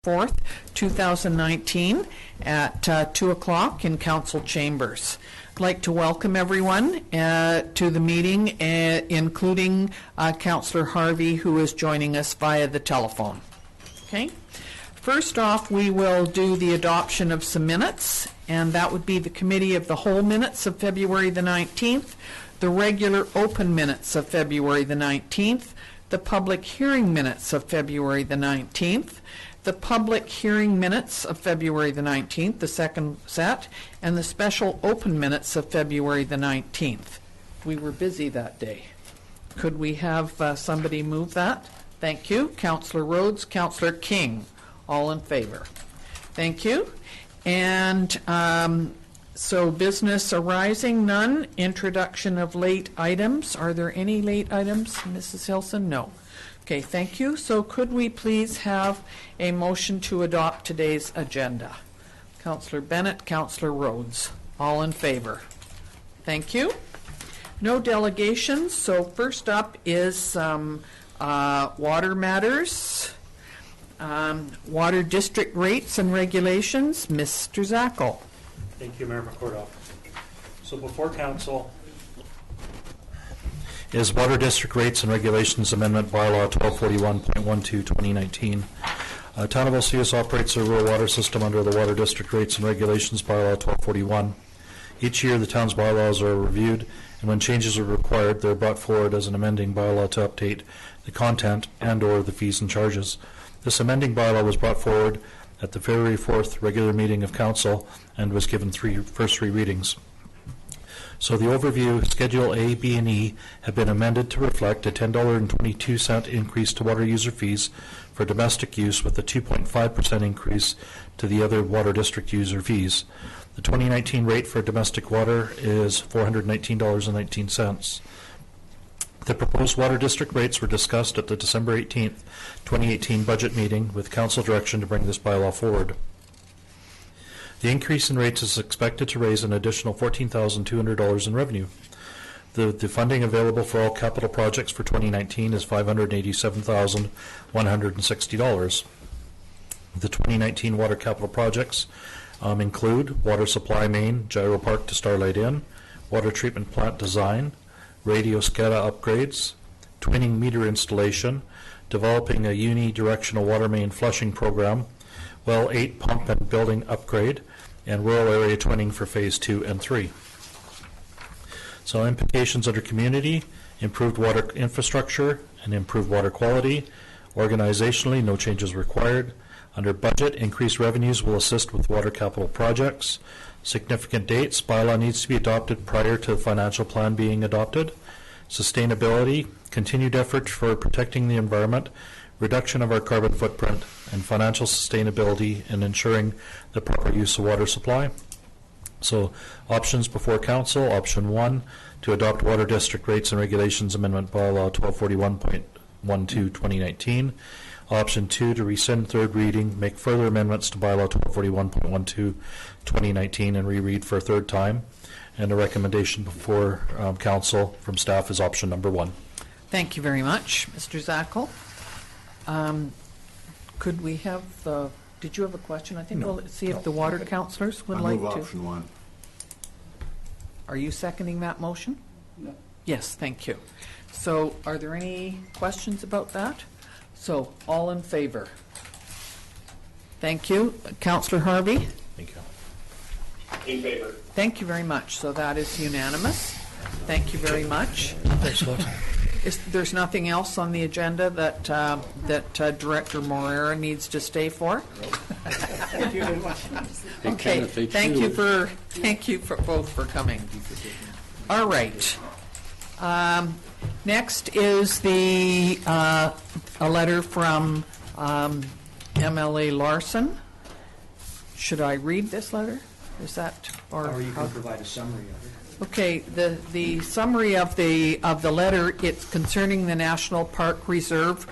4th, 2019 at 2 o'clock in council chambers. I'd like to welcome everyone to the meeting, including Councillor Harvey, who is joining us via the telephone. Okay. First off, we will do the adoption of some minutes, and that would be the Committee of the Whole minutes of February the 19th, the regular open minutes of February the 19th, the public hearing minutes of February the 19th, the public hearing minutes of February the 19th, the second set, and the special open minutes of February the 19th. We were busy that day. Could we have somebody move that? Thank you. Councillor Rhodes, Councillor King, all in favor. Thank you. And so business arising, none. Introduction of late items. Are there any late items, Mrs. Hilson? No. Okay, thank you. So could we please have a motion to adopt today's agenda? Councillor Bennett, Councillor Rhodes, all in favor. Thank you. No delegations. So first up is water matters, water district rates and regulations. Mr. Zackel. Thank you, Mayor McCordoff. So before council is Water District Rates and Regulations Amendment Bylaw 1241.12 2019. Town of Osceola operates a rural water system under the Water District Rates and Regulations Bylaw 1241. Each year the town's bylaws are reviewed, and when changes are required, they're brought forward as an amending bylaw to update the content and or the fees and charges. This amending bylaw was brought forward at the February 4th regular meeting of council and was given first three readings. So the overview, Schedule A, B, and E have been amended to reflect a $10.22 increase to water user fees for domestic use with a 2.5% increase to the other water district user fees. The 2019 rate for domestic water is $419.19. The proposed water district rates were discussed at the December 18th, 2018 budget meeting with council direction to bring this bylaw forward. The increase in rates is expected to raise an additional $14,200 in revenue. The funding available for all capital projects for 2019 is $587,160. The 2019 water capital projects include water supply main, Gyro Park to Starlight Inn, water treatment plant design, radio SCADA upgrades, twinning meter installation, developing a unidirectional water main flushing program, well 8 pump and building upgrade, and rural area twinning for phase 2 and 3. So implications under community, improved water infrastructure and improved water quality. Organizationally, no changes required. Under budget, increased revenues will assist with water capital projects. Significant dates, bylaw needs to be adopted prior to the financial plan being adopted. Sustainability, continued effort for protecting the environment, reduction of our carbon footprint, and financial sustainability and ensuring the proper use of water supply. So options before council: option 1, to adopt Water District Rates and Regulations Amendment Bylaw 1241.12 2019. Option 2, to rescind third reading, make further amendments to Bylaw 1241.12 2019 and reread for a third time. And a recommendation before council from staff is option number 1. Thank you very much, Mr. Zackel. Could we have did you have a question? I think no. We'll see if the water councillors would like to. Option 1. Are you seconding that motion? No. Yes, thank you. So are there any questions about that? So all in favor? Thank you. Councillor Harvey? Thank you. In favor. Thank you very much. So that is unanimous. Thank you very much. Thanks a lot. There's nothing else on the agenda that Director Morera needs to stay for? Thank you very much. Okay. Thank you for both for coming. All right. Next is the a letter from MLA Larson. Should I read this letter? Is that or you can provide a summary of it. Okay, the summary of the letter, it's concerning the National Park Reserve,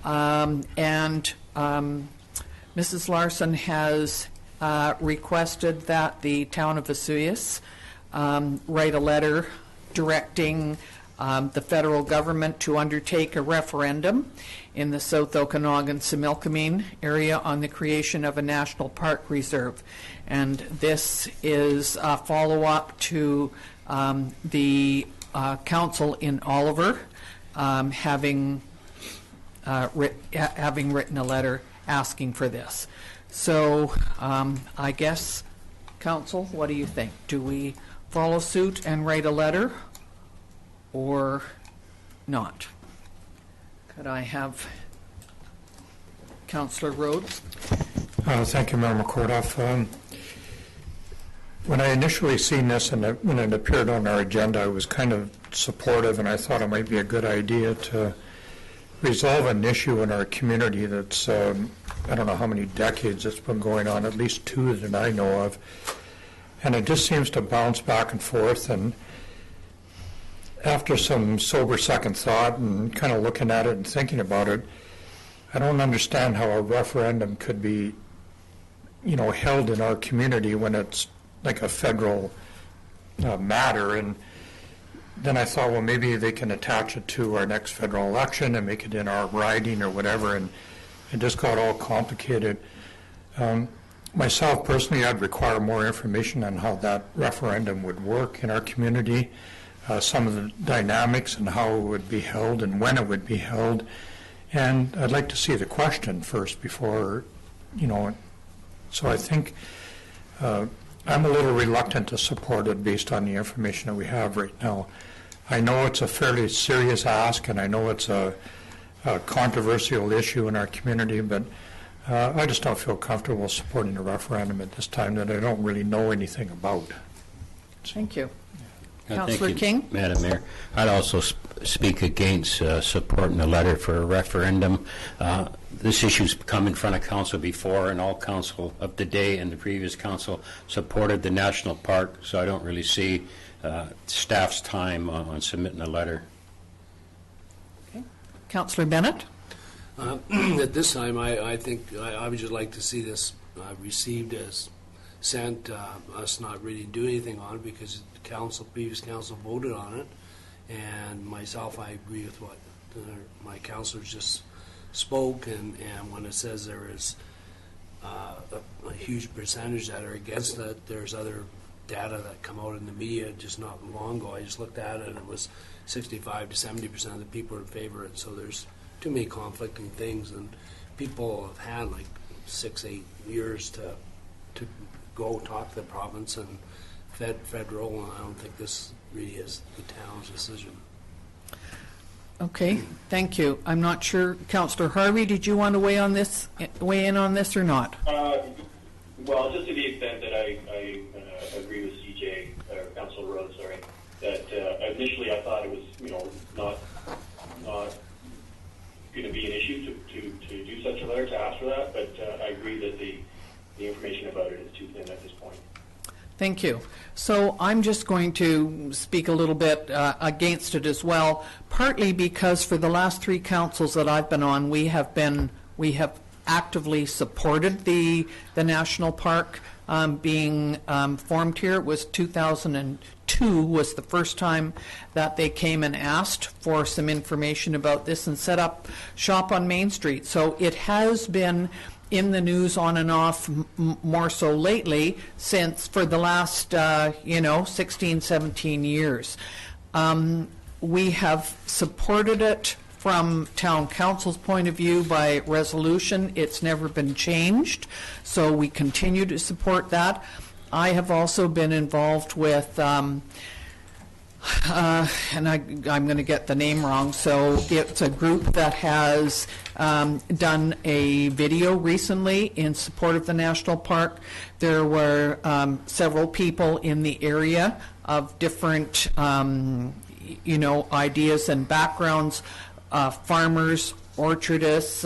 and Mrs. Larson has requested that the town of Vesuvius write a letter directing the federal government to undertake a referendum in the South Okanagan-Similkameen area on the creation of a National Park Reserve. And this is a follow-up to the council in Oliver having written a letter asking for this. So I guess, council, what do you think? Do we follow suit and write a letter or not? Could I have Councillor Rhodes? Thank you, Member Kordoff. When I initially seen this and when it appeared on our agenda, I was kind of supportive, and I thought it might be a good idea to resolve an issue in our community that's, I don't know how many decades it's been going on, at least 2 that I know of. And it just seems to bounce back and forth. And after some sober second thought and kind of looking at it and thinking about it, I don't understand how a referendum could be, held in our community when it's like a federal matter. And then I thought, well, maybe they can attach it to our next federal election and make it in our riding or whatever, and it just got all complicated. Myself, personally, I'd require more information on how that referendum would work in our community, some of the dynamics and how it would be held and when it would be held. And I'd like to see the question first before, so I think I'm a little reluctant to support it based on the information that we have right now. I know it's a fairly serious ask, and I know it's a controversial issue in our community, but I just don't feel comfortable supporting a referendum at this time that I don't really know anything about. Thank you. Thank Councillor you, King? Madam Mayor. I'd also speak against supporting a letter for a referendum. This issue's come in front of council before, and all council of the day and the previous council supported the national park, so I don't really see staff's time on submitting a letter. Okay. Councillor Bennett? At this time, I think I would just like to see this received as sent, us not really do anything on it because the previous council voted on it, and myself, I agree with what my councillors just spoke, and when it says there is a huge percentage that are against it, there's other data that come out in the media just not long ago. I just looked at it, and it was 65 to 70% of the people are in favor of it, so there's too many conflicting things, and people have had like 6-8 years to go talk to the province and federal, and I don't think this really is the town's decision. Okay, thank you. I'm not sure, Councillor Harvey, did you want to weigh in on this or not? Well, just to the extent that I agree with CJ, or Councillor Rhodes, sorry, that initially I thought it was, not going to be an issue to do such a letter to ask for that, but I agree that the information about it is too thin at this point. Thank you. So I'm just going to speak a little bit against it as well, partly because for the last 3 councils that I've been on, we have actively supported the national park being formed here. It was 2002 was the first time that they came and asked for some information about this and set up shop on Main Street. So it has been in the news on and off more so lately since for the last 16, 17 years. We have supported it from town council's point of view by resolution. It's never been changed, so we continue to support that. I have also been involved with and I'm going to get the name wrong, so it's a group that has done a video recently in support of the national park. There were several people in the area of different ideas and backgrounds, farmers, orchardists,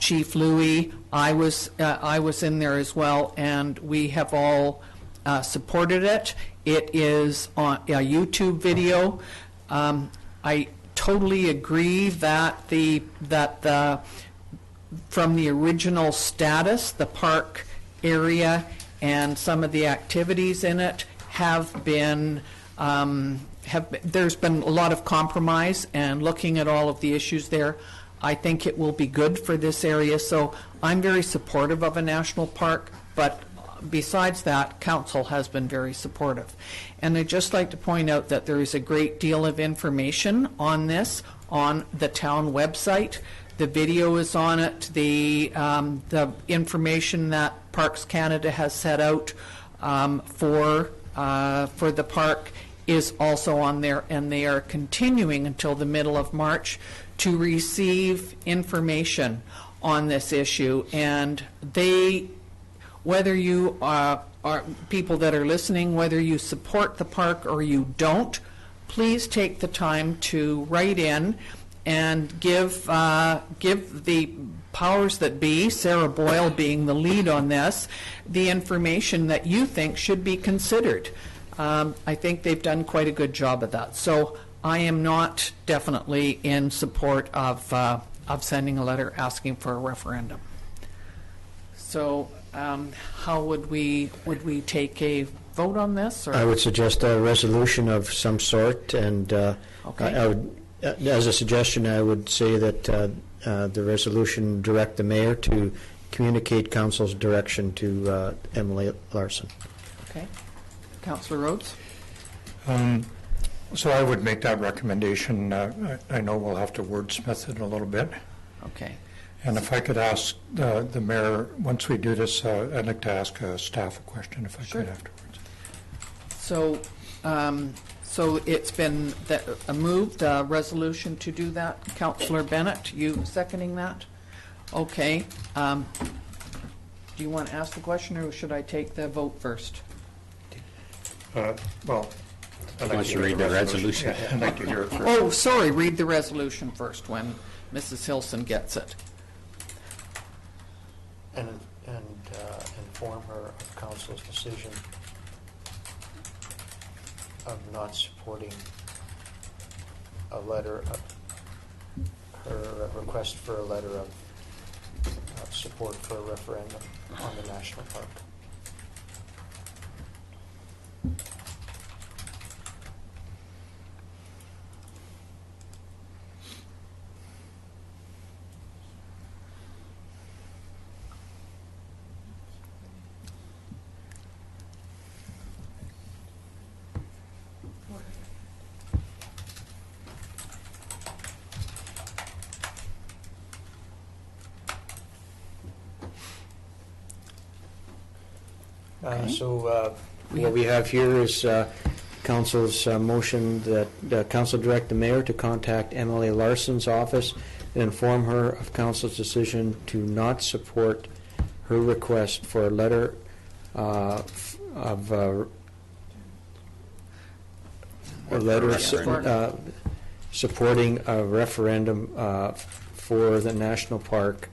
Chief Louis. I was in there as well, and we have all supported it. It is on a YouTube video. I totally agree that from the original status, the park area and some of the activities in it have been there's been a lot of compromise, and looking at all of the issues there, I think it will be good for this area. So I'm very supportive of a national park, but besides that, council has been very supportive. And I'd just like to point out that there is a great deal of information on this on the town website. The video is on it. The information that Parks Canada has set out for the park is also on there, and they are continuing until the middle of March to receive information on this issue. And they, whether you are people that are listening, whether you support the park or you don't, please take the time to write in and give the powers that be, Sarah Boyle being the lead on this, the information that you think should be considered. I think they've done quite a good job of that. So I am not definitely in support of sending a letter asking for a referendum. So how would we take a vote on this? Or? I would suggest a resolution of some sort, and Okay. I would, as a suggestion, I would say that the resolution direct the mayor to communicate council's direction to MLA Larson. Okay. Councillor Rhodes? So I would make that recommendation. I know we'll have to wordsmith it a little bit. Okay. And if I could ask the mayor, once we do this, I'd like to ask staff a question, if I Sure. could afterwards. So, so it's been a moved resolution to do that. Councillor Bennett, you seconding that? Okay. Do you want to ask the question, or should I take the vote first? Well, I'd Why don't you read the resolution? Yeah, I'd like to hear it first. Oh, sorry, read the resolution first when Mrs. Hilson gets it. And inform her of council's decision of not supporting a letter of her request for a letter of support for a referendum on the national park. So what we have here is council's motion that council direct the mayor to contact MLA Larson's office and inform her of council's decision to not support her request for a letter supporting a referendum for the national park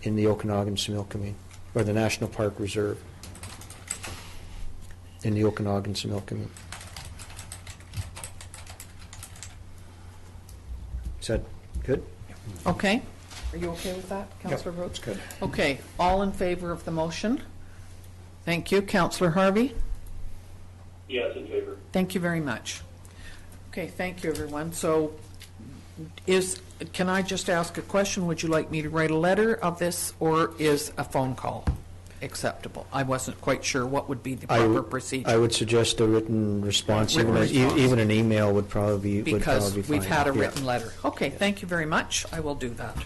in the Okanagan-Similkameen, or the National Park Reserve in the Okanagan-Similkameen. Is that good? Okay. Are you okay with that, Councillor Rhodes? That's good. Okay. All in favor of the motion? Thank you. Councillor Harvey? Yes, in favor. Thank you very much. Okay, thank you, everyone. So can I just ask a question? Would you like me to write a letter of this, or is a phone call acceptable? I wasn't quite sure what would be the proper procedure. I would suggest a written response. Written response. Even an email would probably be Because fine. we've had a Yeah. written letter. Okay, thank you very much. I will do that.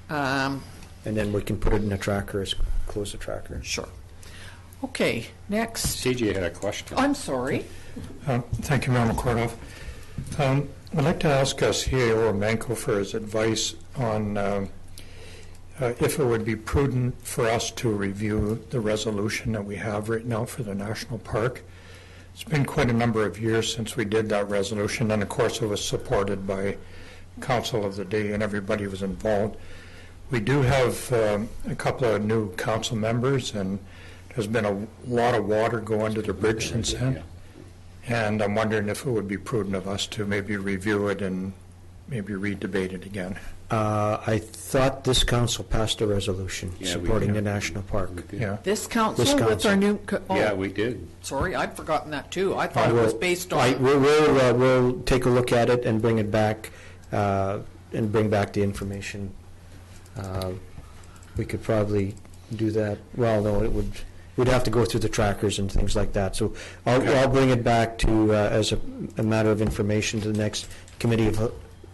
And then we can put it in a tracker, close the tracker. Sure. Okay, next. CJ had a question. I'm sorry. Thank you, Member Kordoff. I'd like to ask CAO Manco for his advice on if it would be prudent for us to review the resolution that we have right now for the national park. It's been quite a number of years since we did that resolution, and of course it was supported by council of the day and everybody was involved. We do have a couple of new council members, and there's been a lot of water go under the bridge since then. And I'm wondering if it would be prudent of us to maybe review it and maybe re-debate it again. I thought this council passed a resolution Yeah, we supporting did. the national park. Yeah. This council This with council. our new... Yeah, we did. Sorry, I'd forgotten that too. I thought it was based on... We'll take a look at it and bring it back, and bring back the information. We could probably do that. Well, no, we'd have to go through the trackers and things like that. So I'll bring it back to, as a matter of information, to the next committee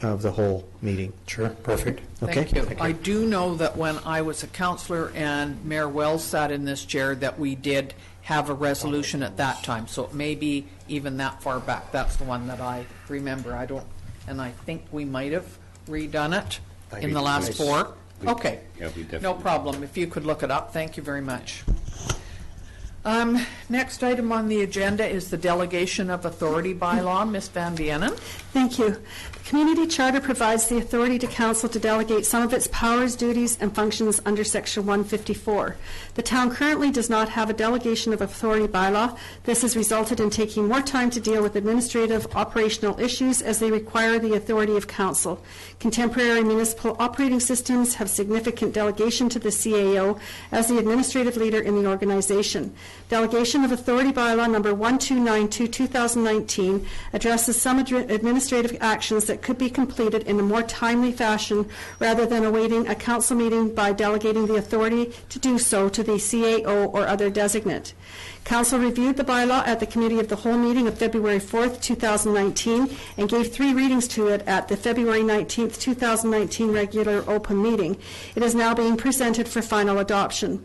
of the whole meeting. Sure, perfect. Okay? Thank you. I do know that when I was a councillor and Mayor Wells sat in this chair, that we did have a resolution at that time. So it may be even that far back. That's the one that I remember. And I think we might have redone it in the last 4. Okay. Yeah, we definitely. No problem. If you could look it up, thank you very much. Next item on the agenda is the Delegation of Authority bylaw. Ms. Van Vienen. Thank you. The Community Charter provides the authority to Council to delegate some of its powers, duties, and functions under Section 154. The town currently does not have a Delegation of Authority bylaw. This has resulted in taking more time to deal with administrative operational issues as they require the authority of Council. Contemporary municipal operating systems have significant delegation to the CAO as the administrative leader in the organization. Delegation of Authority Bylaw number 1292-2019 addresses some administrative actions that could be completed in a more timely fashion rather than awaiting a council meeting by delegating the authority to do so to the CAO or other designate. Council reviewed the bylaw at the Committee of the Whole meeting of February 4th, 2019, and gave 3 readings to it at the February 19th, 2019 regular open meeting. It is now being presented for final adoption.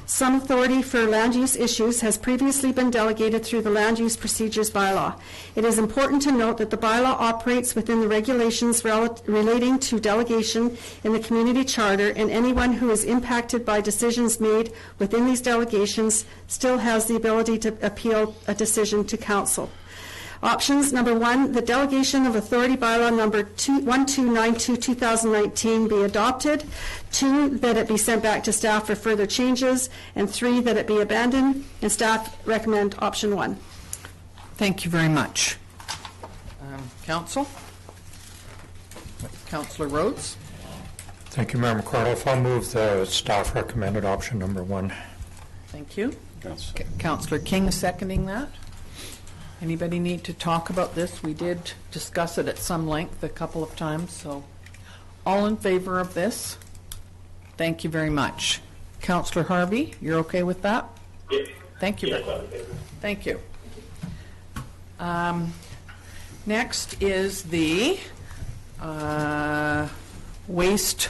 Some authority for land use issues has previously been delegated through the Land Use Procedures Bylaw. It is important to note that the bylaw operates within the regulations relating to delegation in the Community Charter, and anyone who is impacted by decisions made within these delegations still has the ability to appeal a decision to Council. Options: number 1, the Delegation of Authority Bylaw number 1292-2019 be adopted. 2, that it be sent back to staff for further changes. And 3, that it be abandoned. And staff recommend option 1. Thank you very much. Council? Councillor Rhodes? Thank you, Mayor McArdle. I'll move the staff recommended option number 1. Thank you. Yes. Councillor King is seconding that. Anybody need to talk about this? We did discuss it at some length a couple of times, so all in favor of this? Thank you very much. Councillor Harvey, you're okay with that? Yes. Thank you. Yes, I'm in favor. Thank you. Next is the Waste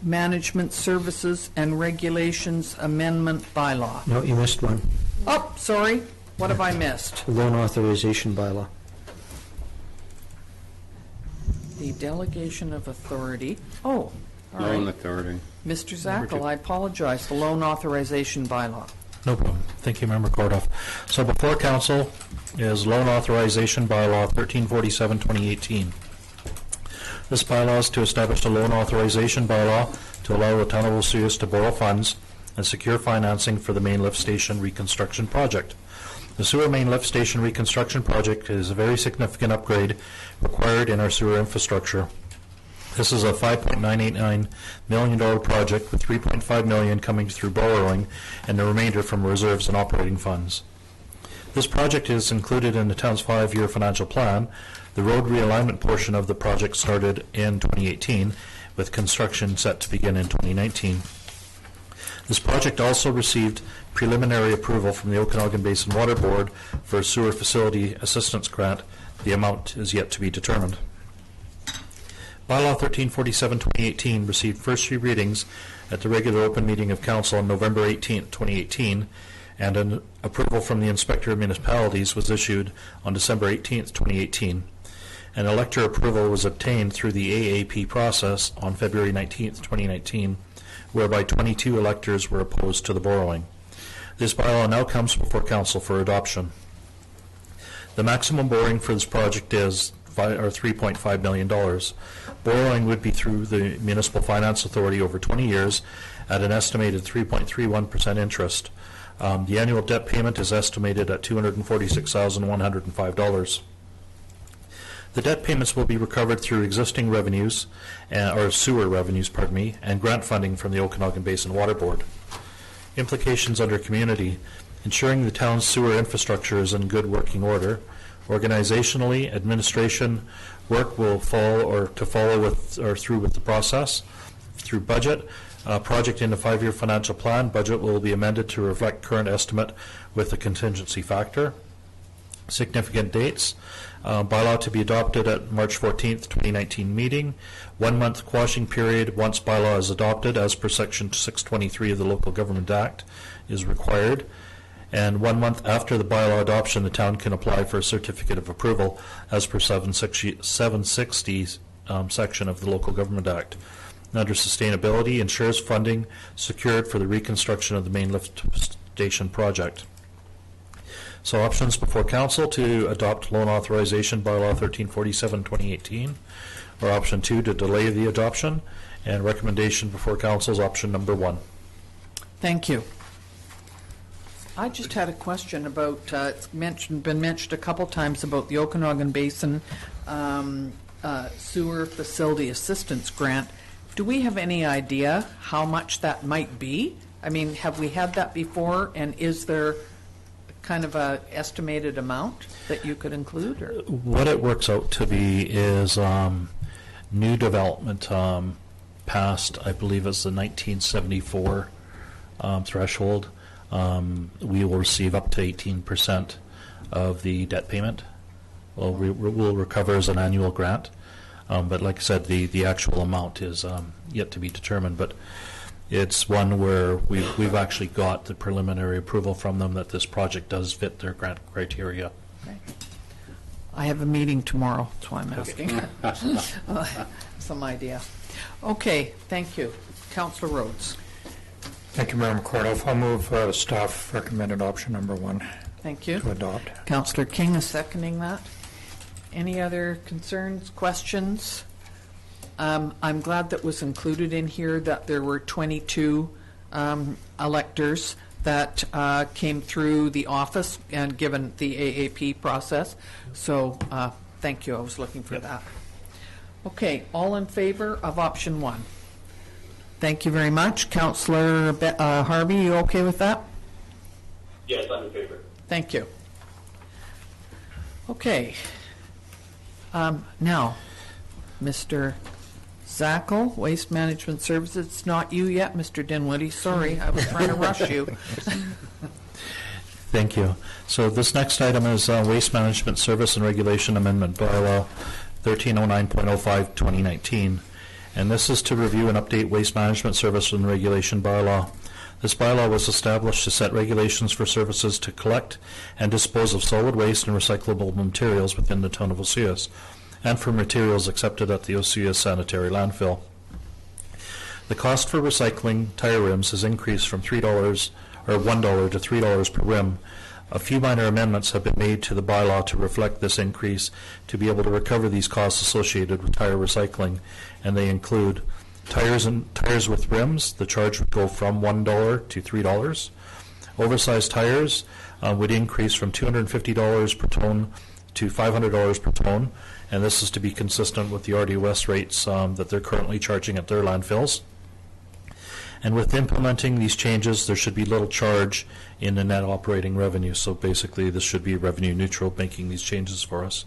Management Services and Regulations Amendment Bylaw. No, you missed one. Oh, sorry. What have I missed? The loan authorization bylaw. The Delegation of Authority. Oh, all Loan right. authority. Mr. Zackel, I apologize. The Loan Authorization Bylaw. No problem. Thank you, Member Kordoff. So before council is Loan Authorization Bylaw 1347-2018. This bylaw is to establish a loan authorization bylaw to allow the town of Osoyoos to borrow funds and secure financing for the main lift station reconstruction project. The sewer main lift station reconstruction project is a very significant upgrade required in our sewer infrastructure. This is a $5.989 million project with $3.5 million coming through borrowing and the remainder from reserves and operating funds. This project is included in the town's 5-year financial plan. The road realignment portion of the project started in 2018, with construction set to begin in 2019. This project also received preliminary approval from the Okanagan Basin Water Board for a sewer facility assistance grant. The amount is yet to be determined. Bylaw 1347-2018 received first 3 readings at the regular open meeting of Council on November 18, 2018, and an approval from the Inspector of Municipalities was issued on December 18, 2018. An elector approval was obtained through the AAP process on February 19, 2019, whereby 22 electors were opposed to the borrowing. This bylaw now comes before Council for adoption. The maximum borrowing for this project is $3.5 million. Borrowing would be through the Municipal Finance Authority over 20 years at an estimated 3.31% interest. The annual debt payment is estimated at $246,105. The debt payments will be recovered through existing revenues, or sewer revenues, pardon me, and grant funding from the Okanagan Basin Water Board. Implications under community: ensuring the town's sewer infrastructure is in good working order. Organizationally, administration work will follow through with the process. Through budget, project in the 5-year financial plan, budget will be amended to reflect current estimate with a contingency factor. Significant dates: bylaw to be adopted at March 14th, 2019 meeting. 1 month quashing period once bylaw is adopted as per section 623 of the Local Government Act is required. And 1 month after the bylaw adoption, the town can apply for a certificate of approval as per 760 section of the Local Government Act. Under sustainability, ensures funding secured for the reconstruction of the main lift station project. So options before council: to adopt loan authorization bylaw 1347-2018, or option 2, to delay the adoption, and recommendation before council is option number 1. Thank you. I just had a question about, it's been mentioned a couple times about the Okanagan Basin Sewer Facility Assistance Grant. Do we have any idea how much that might be? I mean, have we had that before, and is there kind of a estimated amount that you could include? Or? What it works out to be is new development past, I believe it's the 1974 threshold. We will receive up to 18% of the debt payment. We'll recover as an annual grant. But like I said, the actual amount is yet to be determined. But it's one where we've actually got the preliminary approval from them that this project does fit their grant criteria. Okay. I have a meeting tomorrow, that's why I'm asking. Some idea. Okay, thank you. Councillor Rhodes. Thank you, Mayor McCorduff. I'll move staff recommended option number 1. Thank you. To adopt. Councillor King is seconding that. Any other concerns, questions? I'm glad that was included in here that there were 22 electors that came through the office and given the AAP process. So thank you. I was looking for that. Okay, all in favor of option 1? Thank you very much. Councillor Harvey, you okay with that? Yes, I'm in favor. Thank you. Okay. Now, Mr. Zackel, Waste Management Services. It's not you yet, Mr. Dinwiddie. Sorry, I was trying to rush you. Thank you. So this next item is Waste Management Service and Regulation Amendment Bylaw 1309.05 2019. And this is to review and update Waste Management Service and Regulation Bylaw. This bylaw was established to set regulations for services to collect and dispose of solid waste and recyclable materials within the town of Osceola, and for materials accepted at the Osceola Sanitary Landfill. The cost for recycling tire rims has increased from $1 to $3 per rim. A few minor amendments have been made to the bylaw to reflect this increase to be able to recover these costs associated with tire recycling, and they include tires with rims. The charge would go from $1 to $3. Oversized tires would increase from $250 per ton to $500 per ton, and this is to be consistent with the RDOS rates that they're currently charging at their landfills. And with implementing these changes, there should be little charge in the net operating revenue. So basically, this should be revenue neutral, making these changes for us.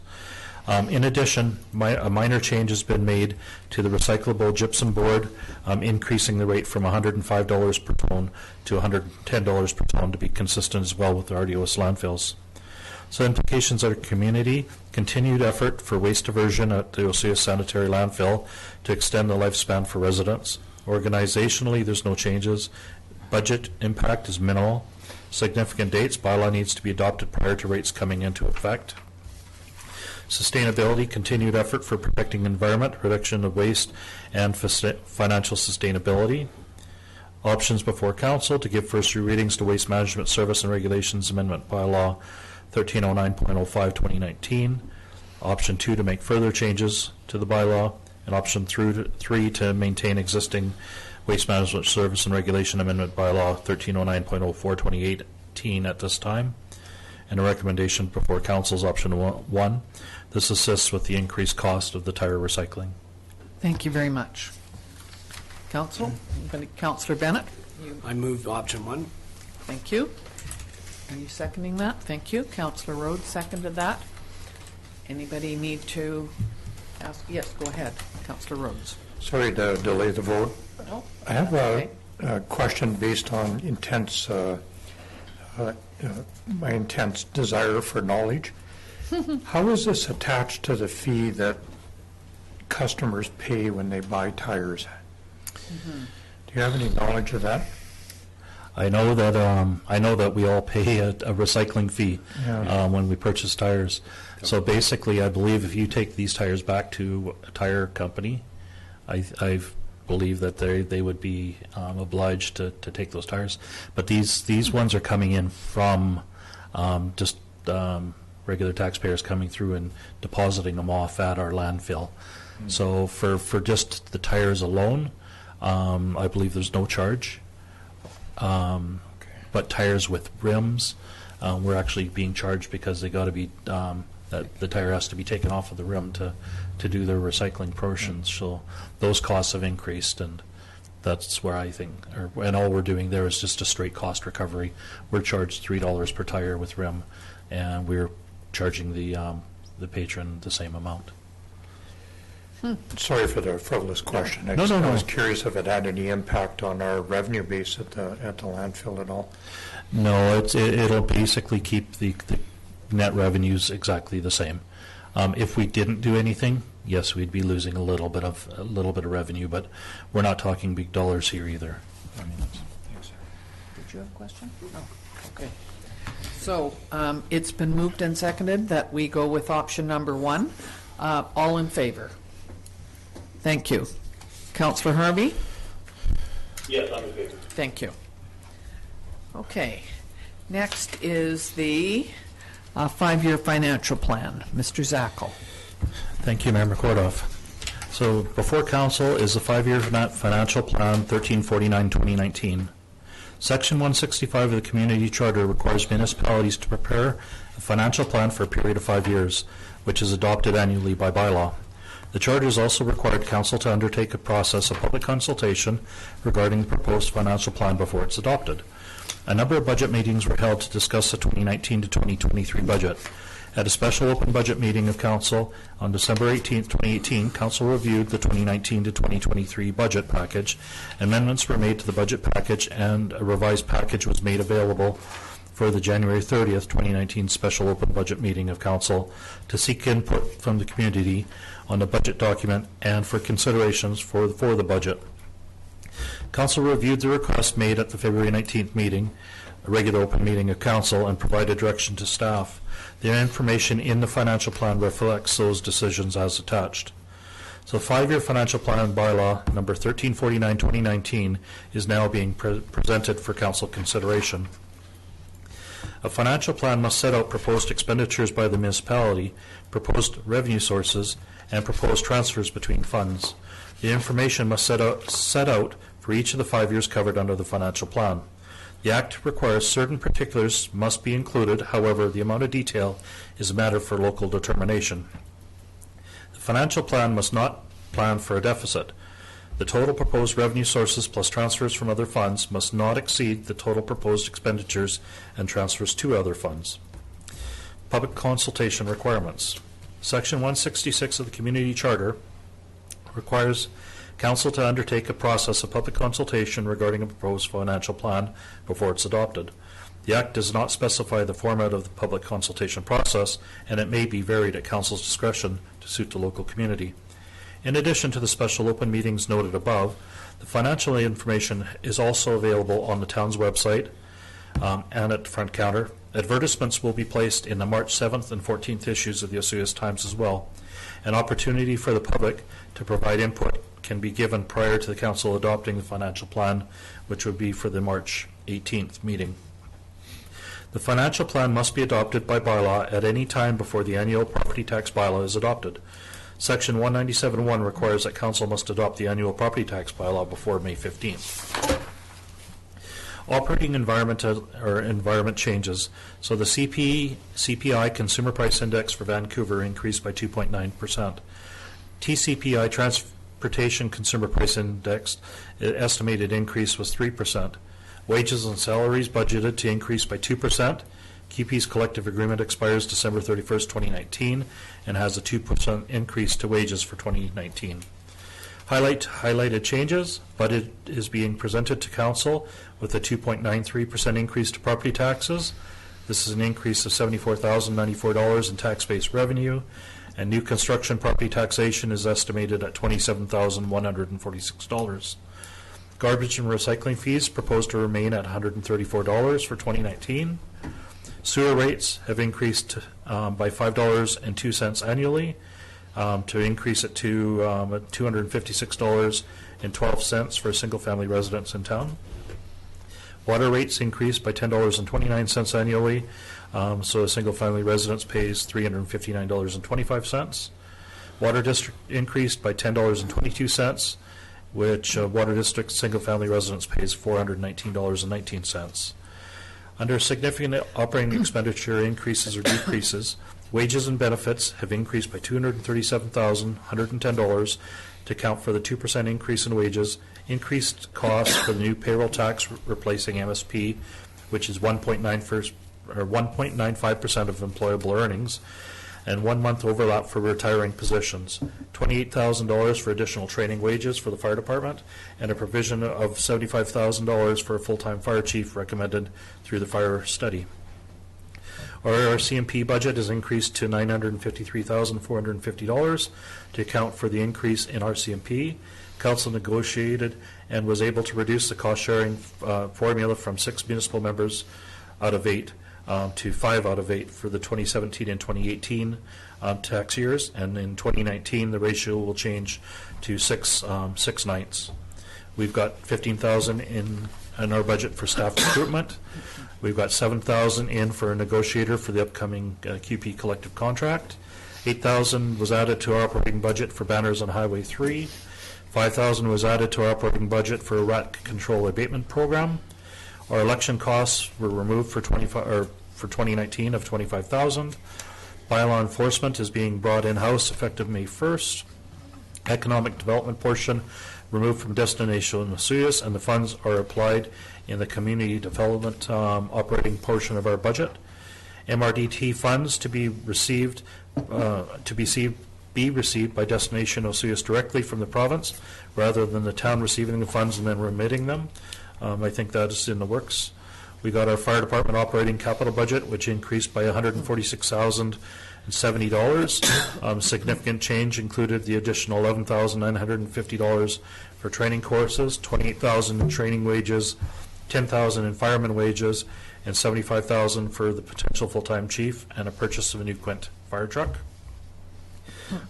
In addition, a minor change has been made to the recyclable gypsum board, increasing the rate from $105 per ton to $110 per ton to be consistent as well with the RDOS landfills. So implications are community, continued effort for waste diversion at the Osceola Sanitary Landfill to extend the lifespan for residents. Organizationally, there's no changes. Budget impact is minimal. Significant dates: bylaw needs to be adopted prior to rates coming into effect. Sustainability, continued effort for protecting environment, reduction of waste, and financial sustainability. Options before council: to give first readings to Waste Management Service and Regulations Amendment Bylaw 1309.05 2019. Option 2, to make further changes to the bylaw. And option 3, to maintain existing Waste Management Service and Regulation Amendment Bylaw 1309.04 2018 at this time. and a recommendation before council's option 1. This assists with the increased cost of the tire recycling. Thank you very much. Council? Councillor Bennett? I move option 1. Thank you. Are you seconding that? Thank you. Councillor Rhodes seconded that. Anybody need to ask? Yes, go ahead. Councillor Rhodes. Sorry to delay the vote. No? I have Okay. a question based on my intense desire for knowledge. How is this attached to the fee that customers pay when they buy tires? Do you have any knowledge of that? I know that we all pay a recycling fee when we purchase tires. So basically, I believe if you take these tires back to a tire company, I believe that they would be obliged to take those tires. But these ones are coming in from just regular taxpayers coming through and depositing them off at our landfill. So for just the tires alone, I believe there's no charge. But tires with rims, we're actually being charged because they got to be that the tire has to be taken off of the rim to do their recycling portions. So those costs have increased, and that's where I think, and all we're doing there is just a straight cost recovery. We're charged $3 per tire with rim, and we're charging the patron the same amount. Sorry for the frivolous question. I was curious if it had any impact on our revenue base at the landfill at all. No, it'll basically keep the net revenues exactly the same. If we didn't do anything, yes, we'd be losing a little bit of revenue, but we're not talking big dollars here either. Did you have a question? No. Okay. So it's been moved and seconded that we go with option number 1. All in favor? Thank you. Councillor Harvey? Yes, I'm in favor. Thank you. Okay. Next is the 5-year financial plan. Mr. Zackel. Thank you, Mayor McCordoff. So before council is the 5-year financial plan 1349-2019. Section 165 of the Community Charter requires municipalities to prepare a financial plan for a period of 5 years, which is adopted annually by bylaw. The Charter has also required Council to undertake a process of public consultation regarding the proposed financial plan before it's adopted. A number of budget meetings were held to discuss the 2019 to 2023 budget. At a special open budget meeting of Council on December 18, 2018, Council reviewed the 2019 to 2023 budget package. Amendments were made to the budget package, and a revised package was made available for the January 30th, 2019 special open budget meeting of Council to seek input from the community on the budget document and for considerations for the budget. Council reviewed the request made at the February 19th meeting, a regular open meeting of Council, and provided direction to staff. The information in the financial plan reflects those decisions as attached. So 5-year financial plan bylaw number 1349-2019 is now being presented for Council consideration. A financial plan must set out proposed expenditures by the municipality, proposed revenue sources, and proposed transfers between funds. The information must set out for each of the 5 years covered under the financial plan. The Act requires certain particulars must be included. However, the amount of detail is a matter for local determination. The financial plan must not plan for a deficit. The total proposed revenue sources plus transfers from other funds must not exceed the total proposed expenditures and transfers to other funds. Public consultation requirements. Section 166 of the Community Charter requires Council to undertake a process of public consultation regarding a proposed financial plan before it's adopted. The Act does not specify the format of the public consultation process, and it may be varied at Council's discretion to suit the local community. In addition to the special open meetings noted above, the financial information is also available on the town's website and at the front counter. Advertisements will be placed in the March 7th and 14th issues of the Oswego Times as well. An opportunity for the public to provide input can be given prior to the Council adopting the financial plan, which would be for the March 18th meeting. The financial plan must be adopted by bylaw at any time before the annual property tax bylaw is adopted. Section 197.1 requires that Council must adopt the annual property tax bylaw before May 15th. Operating environment changes. So the CPI Consumer Price Index for Vancouver increased by 2.9%. TCPI Transportation Consumer Price Index estimated increase was 3%. Wages and salaries budgeted to increase by 2%. QP's collective agreement expires December 31st, 2019, and has a 2% increase to wages for 2019. Highlighted changes. Budget is being presented to Council with a 2.93% increase to property taxes. This is an increase of $74,094 in tax-based revenue, and new construction property taxation is estimated at $27,146. Garbage and recycling fees proposed to remain at $134 for 2019. Sewer rates have increased by $5.02 annually, to increase it to $256.12 for single-family residents in town. Water rates increased by $10.29 annually, so a single-family residence pays $359.25. Water district increased by $10.22, which Water District single-family residence pays $419.19. Under significant operating expenditure increases or decreases, wages and benefits have increased by $237,110 to account for the 2% increase in wages, increased costs for the new payroll tax replacing MSP, which is 1.95% of employable earnings, and 1 month overlap for retiring positions, $28,000 for additional training wages for the fire department, and a provision of $75,000 for a full-time fire chief recommended through the fire study. Our RCMP budget is increased to $953,450 to account for the increase in RCMP. Council negotiated and was able to reduce the cost-sharing formula from 6 municipal members out of 8 to 5 out of 8 for the 2017 and 2018 tax years, and in 2019 the ratio will change to 6/9. We've got $15,000 in our budget for staff recruitment. We've got $7,000 in for a negotiator for the upcoming QP collective contract. $8,000 was added to our operating budget for banners on Highway 3. $5,000 was added to our operating budget for a rat control abatement program. Our election costs were removed for 2019 of $25,000. Bylaw enforcement is being brought in-house effective May 1st. Economic development portion removed from Destination Vesuvius, and the funds are applied in the community development operating portion of our budget. MRDT funds to be received by Destination Vesuvius directly from the province, rather than the town receiving the funds and then remitting them. I think that is in the works. We got our fire department operating capital budget, which increased by $146,070. Significant change included the additional $11,950 for training courses, $28,000 in training wages, $10,000 in fireman wages, and $75,000 for the potential full-time chief, and a purchase of a new Quint fire truck.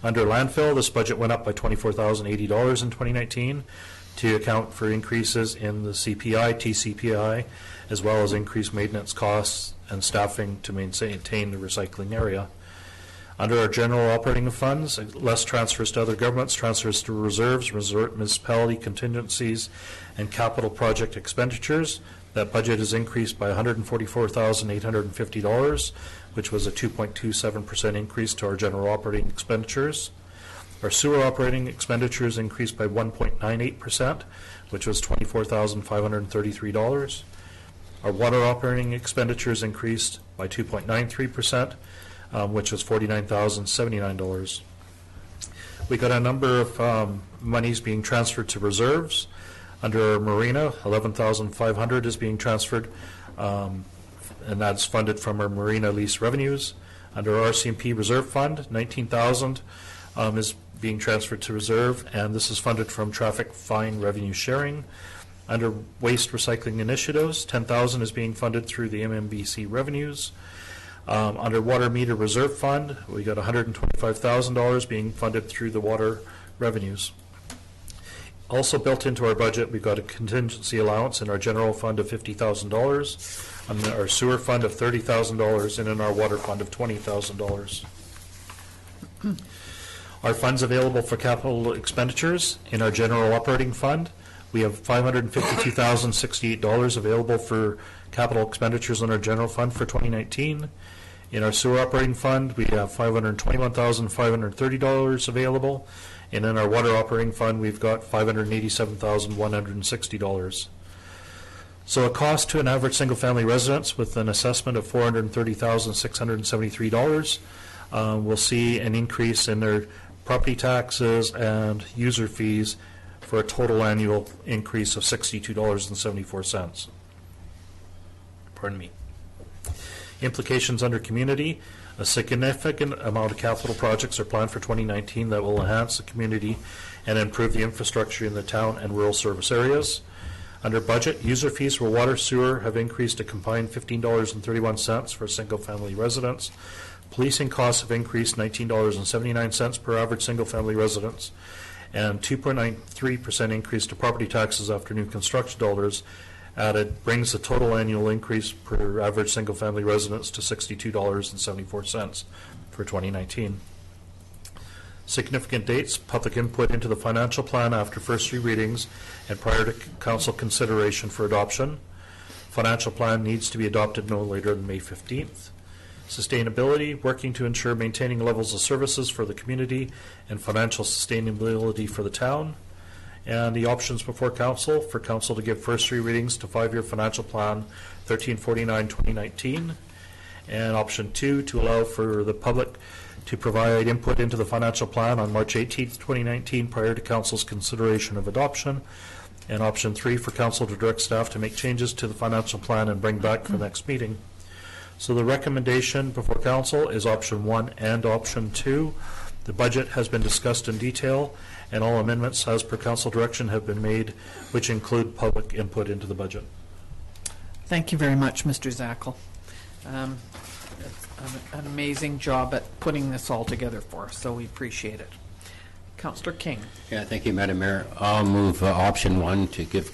Under landfill, this budget went up by $24,080 in 2019 to account for increases in the CPI, TCPI, as well as increased maintenance costs and staffing to maintain the recycling area. Under our general operating funds, less transfers to other governments, transfers to reserves, municipality contingencies, and capital project expenditures. That budget is increased by $144,850, which was a 2.27% increase to our general operating expenditures. Our sewer operating expenditures increased by 1.98%, which was $24,533. Our water operating expenditures increased by 2.93%, which was $49,079. We got a number of monies being transferred to reserves. Under our marina, $11,500 is being transferred, and that's funded from our marina lease revenues. Under our RCMP reserve fund, $19,000 is being transferred to reserve, and this is funded from traffic fine revenue sharing. Under waste recycling initiatives, $10,000 is being funded through the MMBC revenues. Under water meter reserve fund, we got $125,000 being funded through the water revenues. Also built into our budget, we've got a contingency allowance in our general fund of $50,000, and our sewer fund of $30,000, and in our water fund of $20,000. Our funds available for capital expenditures in our general operating fund, We have $552,068 available for capital expenditures in our general fund for 2019. In our sewer operating fund, we have $521,530 available, and in our water operating fund, we've got $587,160. So a cost to an average single-family residence with an assessment of $430,673. We'll see an increase in their property taxes and user fees for a total annual increase of $62.74. Pardon me. Implications under community. A significant amount of capital projects are planned for 2019 that will enhance the community and improve the infrastructure in the town and rural service areas. Under budget, user fees for water sewer have increased a combined $15.31 for single-family residents. Policing costs have increased $19.79 per average single-family residence, and 2.93% increase to property taxes after new construction dollars added brings the total annual increase per average single-family residence to $62.74 for 2019. Significant dates: public input into the financial plan after first three readings and prior to council consideration for adoption. Financial plan needs to be adopted no later than May 15th. Sustainability, working to ensure maintaining levels of services for the community and financial sustainability for the town. And the options before council, for council to give first three readings to 5-year financial plan 1349-2019. And option 2, to allow for the public to provide input into the financial plan on March 18th, 2019 prior to council's consideration of adoption. And option 3, for council to direct staff to make changes to the financial plan and bring back for the next meeting. So the recommendation before council is option 1 and option 2. The budget has been discussed in detail, and all amendments as per council direction have been made, which include public input into the budget. Thank you very much, Mr. Zackel. An amazing job at putting this all together for us, so we appreciate it. Councillor King. Yeah, thank you, Madam Mayor. I'll move option 1 to give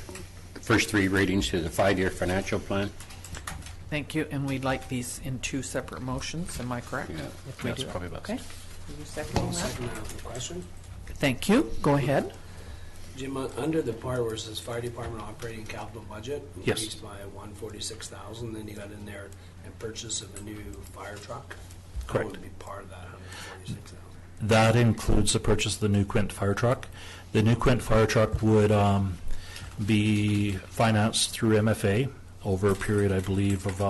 first three readings to the 5-year financial plan. Thank you, and we'd like these in 2 separate motions, am I correct? Yeah, If we that's do. probably best. Okay. Are you seconding that? Second question. Thank you. Go ahead. Jim, under the part where it says fire department operating capital budget, Yes. increased by $146,000, then you got in there and purchase of a new fire truck. Correct. That would be part of that $146,000. That includes the purchase of the new Quint fire truck. The new Quint fire truck would be financed through MFA over a period, I believe, of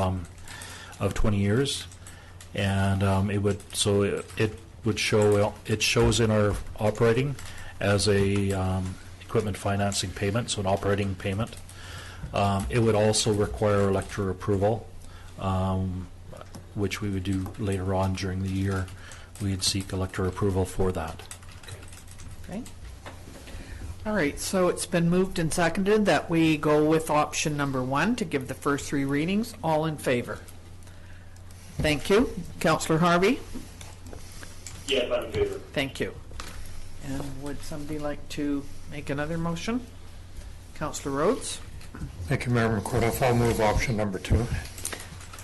20 years, and it would show, it shows in our operating as a equipment financing payment, so an operating payment. It would also require elector approval, which we would do later on during the year. We'd seek elector approval for that. Okay. All right, so it's been moved and seconded that we go with option number 1 to give the first 3 readings. All in favor? Thank you. Councillor Harvey? Yes, I'm in favor. Thank you. And would somebody like to make another motion? Councillor Rhodes? Thank you, Mayor McCorduff. I'll move option number 2.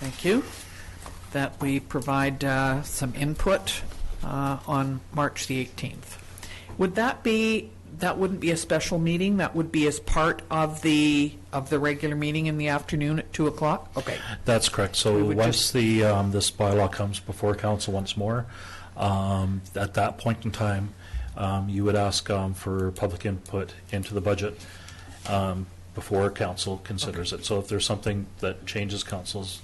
Thank you. That we provide some input on March the 18th. Would that be, that wouldn't be a special meeting, that would be as part of the regular meeting in the afternoon at 2 o'clock? Okay. That's correct. So once the this bylaw comes before council once more, at that point in time, you would ask for public input into the budget before council considers it. So if there's something that changes council's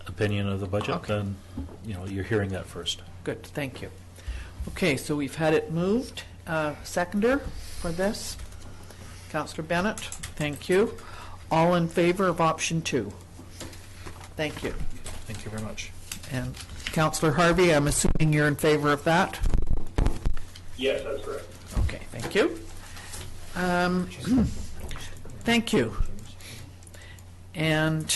opinion of the budget, then you're hearing that first. Good, thank you. Okay, so we've had it moved. Seconder for this? Councillor Bennett, thank you. All in favor of option 2? Thank you. Thank you very much. And Councillor Harvey, I'm assuming you're in favor of that? Yes, that's correct. Okay, thank you. Thank you. And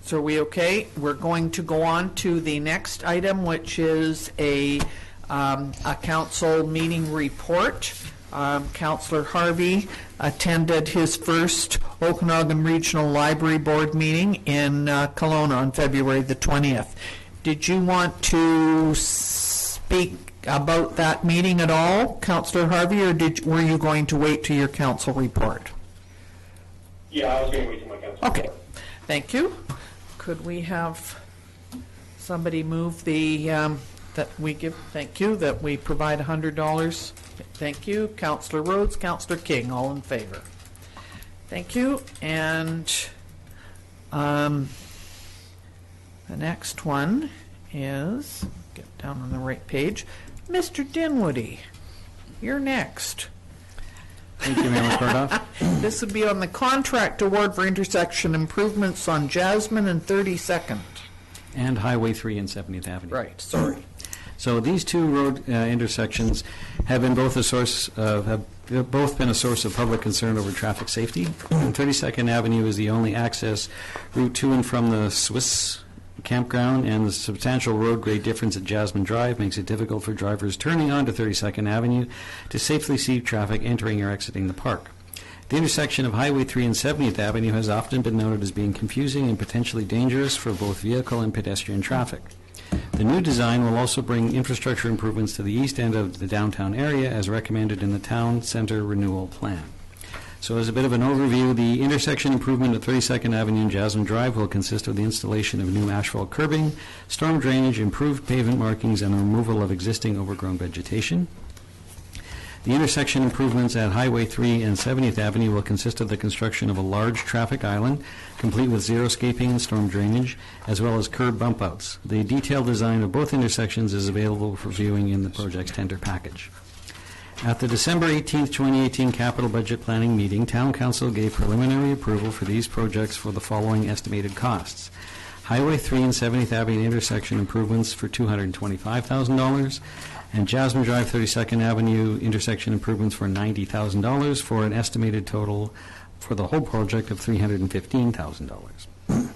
so are we okay? We're going to go on to the next item, which is a council meeting report. Councillor Harvey attended his first Okanagan Regional Library Board meeting in Kelowna on February the 20th. Did you want to speak about that meeting at all, Councillor Harvey, or were you going to wait to your council report? Yeah, I was going to wait till my council. Okay, thank you. Could we have somebody move the, that we give, thank you, that we provide $100? Thank you. Councillor Rhodes, Councillor King, all in favor. Thank you. And the next one is, get down on the right page, Mr. Dinwiddie. You're next. Thank you, Mayor McCordoff. This would be on the contract award for intersection improvements on Jasmine and 32nd. And Highway 3 and 70th Avenue. Right, sorry. So these two road intersections have been both a source of, have both been a source of public concern over traffic safety. 32nd Avenue is the only access route to and from the Swiss campground, and the substantial road grade difference at Jasmine Drive makes it difficult for drivers turning onto 32nd Avenue to safely see traffic entering or exiting the park. The intersection of Highway 3 and 70th Avenue has often been noted as being confusing and potentially dangerous for both vehicle and pedestrian traffic. The new design will also bring infrastructure improvements to the east end of the downtown area as recommended in the Town Center Renewal Plan. So as a bit of an overview, the intersection improvement at 32nd Avenue and Jasmine Drive will consist of the installation of new asphalt curbing, storm drainage, improved pavement markings, and the removal of existing overgrown vegetation. The intersection improvements at Highway 3 and 70th Avenue will consist of the construction of a large traffic island, complete with xeriscaping and storm drainage, as well as curb bump outs. The detailed design of both intersections is available for viewing in the project's tender package. At the December 18, 2018 Capital Budget Planning meeting, Town Council gave preliminary approval for these projects for the following estimated costs. Highway 3 and 70th Avenue intersection improvements for $225,000, and Jasmine Drive 32nd Avenue intersection improvements for $90,000 for an estimated total for the whole project of $315,000.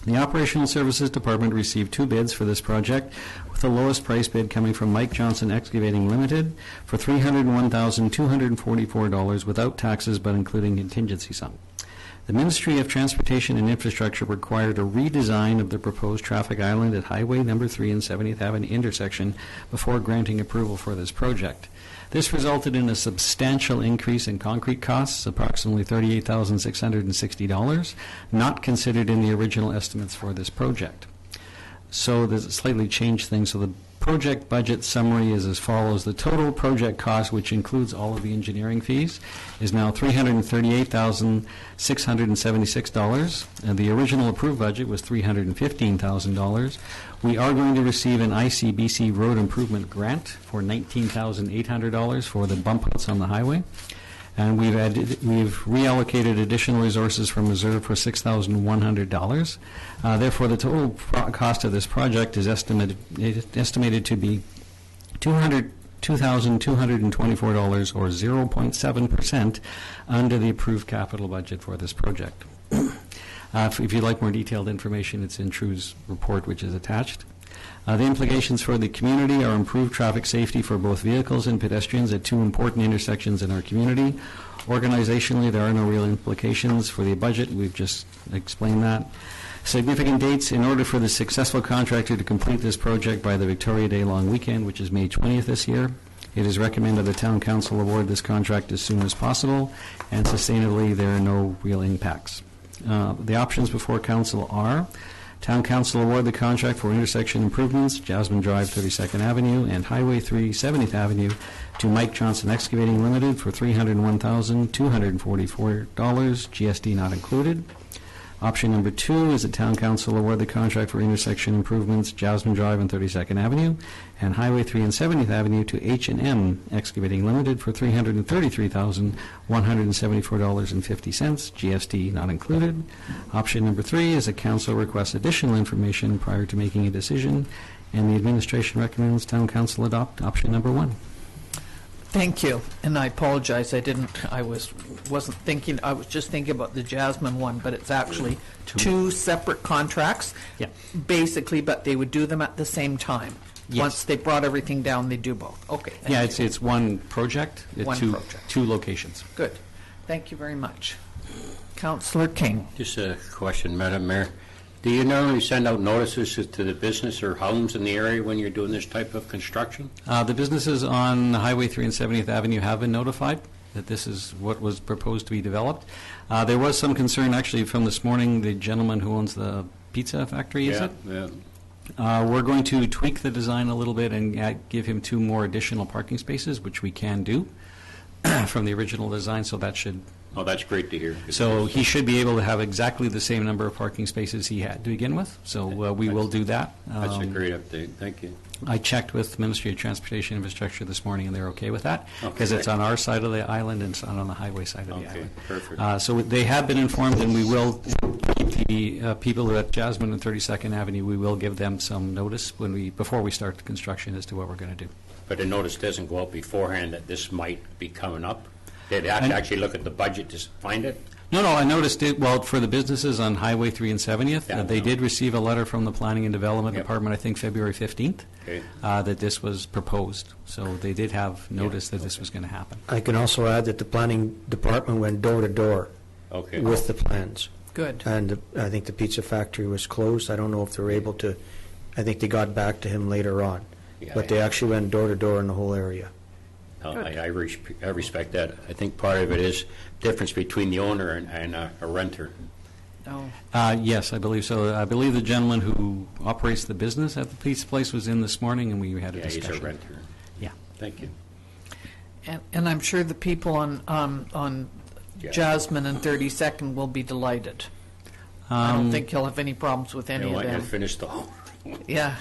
The Operational Services Department received 2 bids for this project, with the lowest price bid coming from Mike Johnson Excavating Limited for $301,244 without taxes but including contingency sum. The Ministry of Transportation and Infrastructure required a redesign of the proposed traffic island at Highway number 3 and 70th Avenue intersection before granting approval for this project. This resulted in a substantial increase in concrete costs, approximately $38,660, not considered in the original estimates for this project. So this slightly changed things. So the project budget summary is as follows. The total project cost, which includes all of the engineering fees, is now $338,676, and the original approved budget was $315,000. We are going to receive an ICBC road improvement grant for $19,800 for the bump outs on the highway. And we've reallocated additional resources from reserve for $6,100. Therefore, the total cost of this project is estimated to be $202,224, or 0.7% under the approved capital budget for this project. If you'd like more detailed information, it's in True's report, which is attached. The implications for the community are improved traffic safety for both vehicles and pedestrians at 2 important intersections in our community. Organizationally, there are no real implications for the budget. We've just explained that. Significant dates: in order for the successful contractor to complete this project by the Victoria Day long weekend, which is May 20th this year, it is recommended the Town Council award this contract as soon as possible, and sustainably there are no real impacts. The options before Council are: Town Council award the contract for intersection improvements, Jasmine Drive, 32nd Avenue, and Highway 3, 70th Avenue, to Mike Johnson Excavating Limited for $301,244, GST not included. Option number 2 is the Town Council award the contract for intersection improvements, Jasmine Drive and 32nd Avenue, and Highway 3 and 70th Avenue to H&M Excavating Limited for $333,174.50, GST not included. Option number 3 is the Council requests additional information prior to making a decision, and the administration recommends Town Council adopt option number 1. Thank you, and I apologize. I wasn't thinking. I was just thinking about the Jasmine one, but it's actually 2 separate contracts. Yeah. Basically, but they would do them at the same time. Yes. Once they brought everything down, they do both. Okay. Yeah, thank you. it's one project, One project. 2 locations. Good. Thank you very much. Councillor King. Just a question, Madam Mayor. Do you normally send out notices to the business or homes in the area when you're doing this type of construction? The businesses on Highway 3 and 70th Avenue have been notified that this is what was proposed to be developed. There was some concern actually from this morning, the gentleman who owns the pizza factory, is it? Yeah. We're going to tweak the design a little bit and give him 2 more additional parking spaces, which we can do from the original design, so that should... Oh, that's great to hear. So he should be able to have exactly the same number of parking spaces he had to begin with, so we will do that. That's a great update. Thank you. I checked with Ministry of Transportation Infrastructure this morning, and they're okay with that, Okay. because it's on our side of the island and it's not on the highway side of the Okay, island. perfect. So they have been informed, and we will keep the people at Jasmine and 32nd Avenue, we will give them some notice before we start the construction as to what we're going to do. But the notice doesn't go out beforehand that this might be coming up? They'd have to actually look at the budget to find it? No, I noticed it, well, for the businesses on Highway 3 and 70th, Yeah, they no. did receive a letter from the Planning and Development Yep. Department, I think February 15th, Okay. that this was proposed. So they did have notice that this was going to happen. I can also add that the planning department went door to door Okay. with the plans. Good. And I think the pizza factory was closed. I don't know if they were able to, I think they got back to him later on. Yeah, But they actually went door to door in the whole area. I respect that. I think part of it is difference between the owner and a renter. Oh, Yes, I believe so. I believe the gentleman who operates the business at the pizza place was in this morning, and we had a Yeah, discussion. he's a renter. Yeah. Thank you. and I'm sure the people on Yeah. Jasmine and 32nd will be delighted. I don't think he'll have any problems with any You of want to them. finish the whole... Yeah,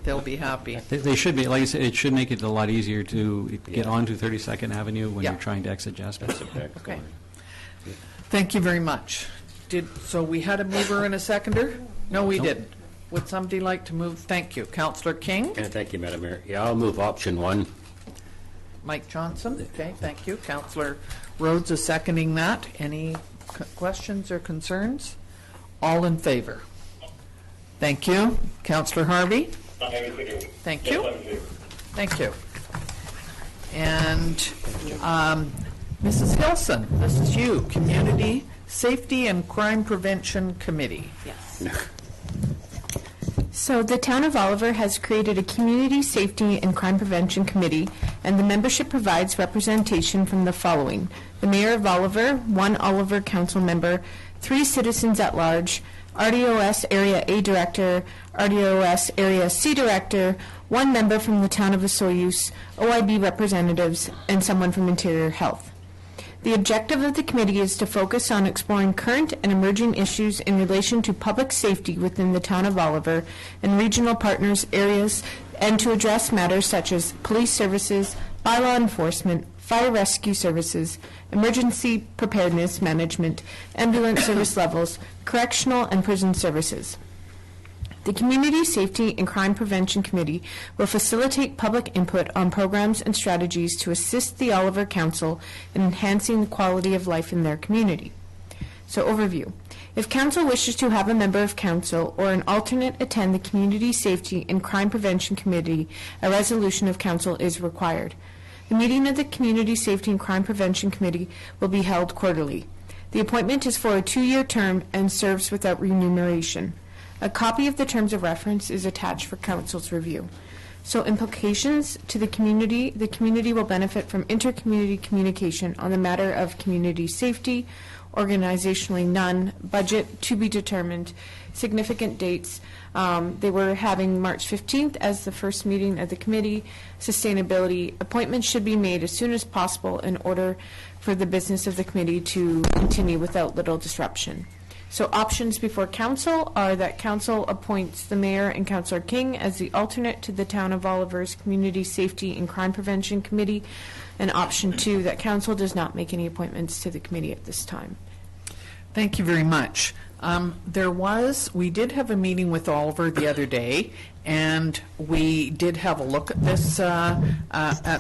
they'll be happy. They should be, like I said, it should make it a lot easier to get Yeah. onto 32nd Avenue when Yeah. you're trying to exit Jasmine. Okay. Thank you very much. So we had a mover and a seconder? No, we didn't. Would somebody like to move? Thank you. Councillor King? Yeah, thank you, Madam Mayor. Yeah, I'll move option 1. Mike Johnson? Okay, thank you. Councillor Rhodes is seconding that. Any questions or concerns? All in favor? Thank you. Councillor Harvey? Thank you. Thank you. And Mrs. Hilson, this is you, Community Safety and Crime Prevention Committee. Yes. So the Town of Oliver has created a Community Safety and Crime Prevention Committee, and the membership provides representation from the following: the Mayor of Oliver, 1 Oliver Council member, 3 citizens at large, RDOS Area A Director, RDOS Area C Director, 1 member from the Town of Osoyoos, OIB representatives, and someone from Interior Health. The objective of the committee is to focus on exploring current and emerging issues in relation to public safety within the Town of Oliver and regional partners areas, and to address matters such as police services, bylaw enforcement, fire rescue services, emergency preparedness management, ambulance service levels, correctional and prison services. The Community Safety and Crime Prevention Committee will facilitate public input on programs and strategies to assist the Oliver Council in enhancing the quality of life in their community. So, overview. If Council wishes to have a member of Council or an alternate attend the Community Safety and Crime Prevention Committee, a resolution of Council is required. The meeting of the Community Safety and Crime Prevention Committee will be held quarterly. The appointment is for a 2-year term and serves without remuneration. A copy of the terms of reference is attached for Council's review. So implications to the community will benefit from inter-community communication on the matter of community safety, organizationally none, budget to be determined, significant dates. They were having March 15th as the first meeting of the committee. Sustainability appointments should be made as soon as possible in order for the business of the committee to continue without little disruption. So options before council are that council appoints the mayor and Councillor King as the alternate to the Town of Oliver's Community Safety and Crime Prevention Committee, and option 2, that council does not make any appointments to the committee at this time. Thank you very much. We did have a meeting with Oliver the other day, and we did have a look at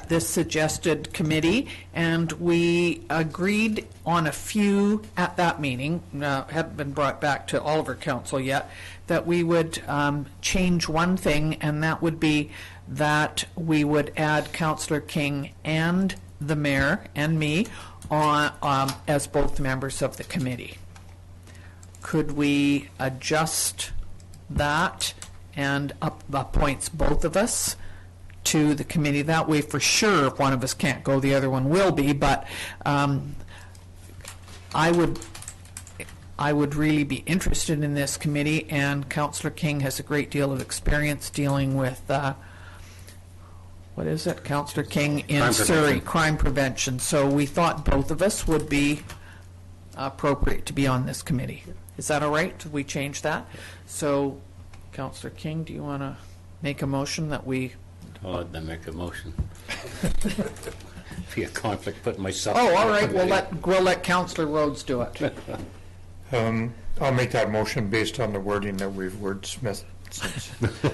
this suggested committee, and we agreed on a few at that meeting, hadn't been brought back to Oliver Council yet, that we would change one thing, and that would be that we would add Councillor King and the mayor and me on, as both members of the committee. could we adjust that and appoints both of us to the committee? That way, for sure, if one of us can't go, the other one will be. But I would really be interested in this committee, and Councillor King has a great deal of experience dealing with, what is it, Councillor King in Surrey, crime prevention. So we thought both of us would be appropriate to be on this committee. Is that all right? Did we change that? So, Councillor King, do you want to make a motion that we... I'll let them make a motion. Be a conflict putting myself... Oh, all right. We'll let Councillor Rhodes do it. I'll make that motion based on the wording that we've wordsmithed.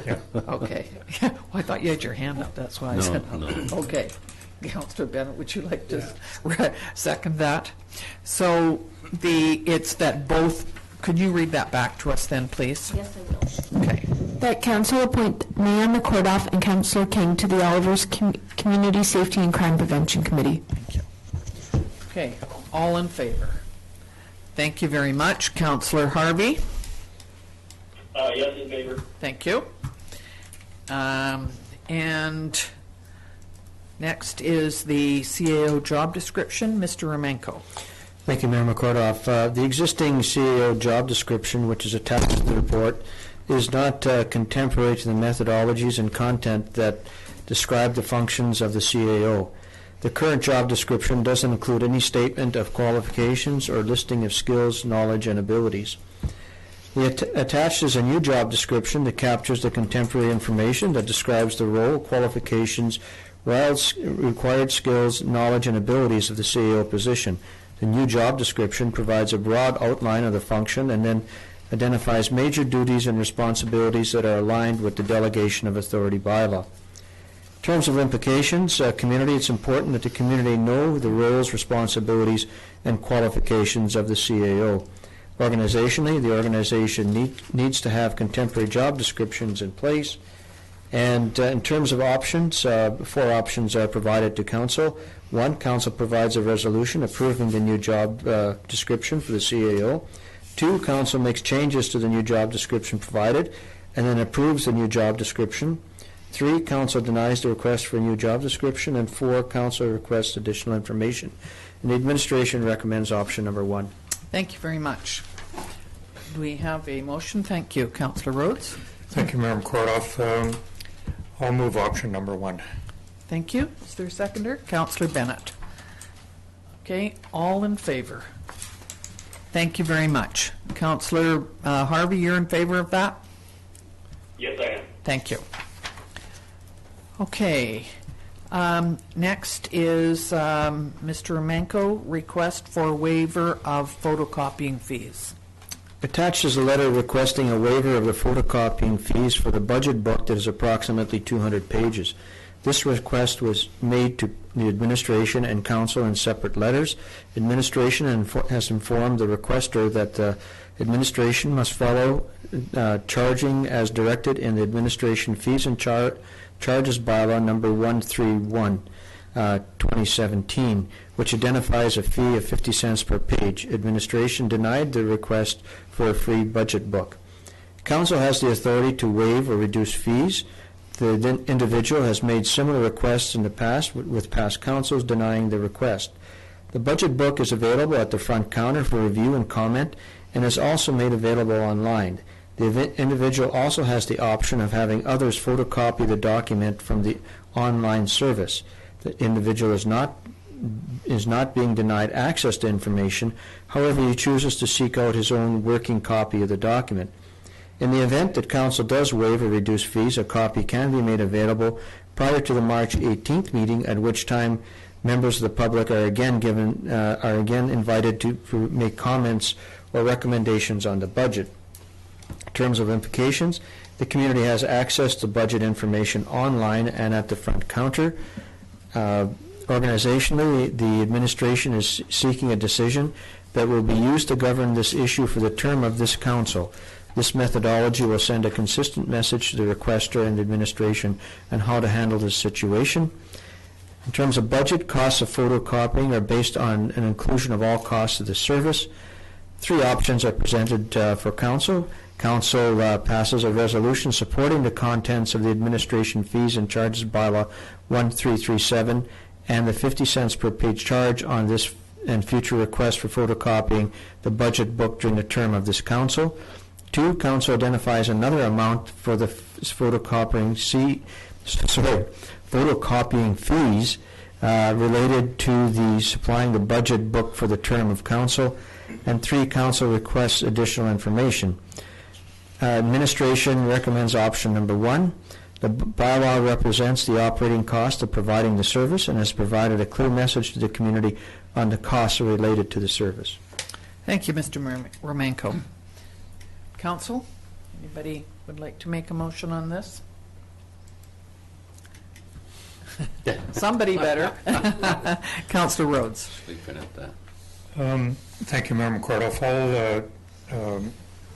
Yeah. Okay. Well, I thought you had your hand up. That's why I said... No. Okay. Councillor Bennett, would you like to second that? So it's that both... Could you read that back to us then, please? Yes, I will. Okay. That council appoint Mayor McCordoff and Councillor King to the Oliver's Community Safety and Crime Prevention Committee. Thank you. Okay. All in favor? Thank you very much. Councillor Harvey? Yes, in favor. Thank you. And next is the CAO job description. Mr. Romanko. Thank you, Mayor McCordoff. The existing CAO job description, which is attached to the report, is not contemporary to the methodologies and content that describe the functions of the CAO. The current job description doesn't include any statement of qualifications or listing of skills, knowledge, and abilities. Attached is a new job description that captures the contemporary information that describes the role, qualifications, required skills, knowledge, and abilities of the CAO position. The new job description provides a broad outline of the function and then identifies major duties and responsibilities that are aligned with the delegation of authority bylaw. In terms of implications, community, it's important that the community know the roles, responsibilities, and qualifications of the CAO. Organizationally, the organization needs to have contemporary job descriptions in place. And in terms of options, 4 options are provided to Council. 1, Council provides a resolution approving the new job description for the CAO. 2, Council makes changes to the new job description provided and then approves the new job description. 3, Council denies the request for a new job description. And 4, Council requests additional information. And the administration recommends option number 1. Thank you very much. Do we have a motion? Thank you. Councillor Rhodes. Thank you, Mayor McCordoff. I'll move option number 1. Thank you. Is there a seconder? Councillor Bennett. Okay, all in favor? Thank you very much. Councillor Harvey, you're in favor of that? Yes, I am. Thank you. Okay. Next is Mr. Romanko, request for waiver of photocopying fees. Attached is a letter requesting a waiver of the photocopying fees for the budget book that is approximately 200 pages. This request was made to the administration and council in separate letters. Administration has informed the requester that the administration must follow charging as directed in the administration fees and charges bylaw number 131, 2017, which identifies a fee of 50 cents per page. Administration denied the request for a free budget book. Council has the authority to waive or reduce fees. The individual has made similar requests in the past, with past councils denying the request. The budget book is available at the front counter for review and comment, and is also made available online. The individual also has the option of having others photocopy the document from the online service. The individual is not being denied access to information. However, he chooses to seek out his own working copy of the document. In the event that Council does waive or reduce fees, a copy can be made available prior to the March 18th meeting, at which time members of the public are again invited to make comments or recommendations on the budget. In terms of implications, the community has access to budget information online and at the front counter. Organizationally, the administration is seeking a decision that will be used to govern this issue for the term of this council. This methodology will send a consistent message to the requester and the administration on how to handle this situation. In terms of budget, costs of photocopying are based on an inclusion of all costs of the service. Three options are presented for council. Council passes a resolution supporting the contents of the administration fees and charges bylaw 1337 and the 50 cents per page charge on this and future requests for photocopying the budget book during the term of this council. 2, council identifies another amount for the photocopying fees related to the supplying the budget book for the term of council. And 3, council requests additional information. Administration recommends option number 1. The bylaw represents the operating cost of providing the service and has provided a clear message to the community on the costs related to the service. Thank you, Mr. Romanko. Council, anybody would like to make a motion on this? Somebody better. Councillor Rhodes. Sleeping at that. Thank you, Member Cordoff. I'll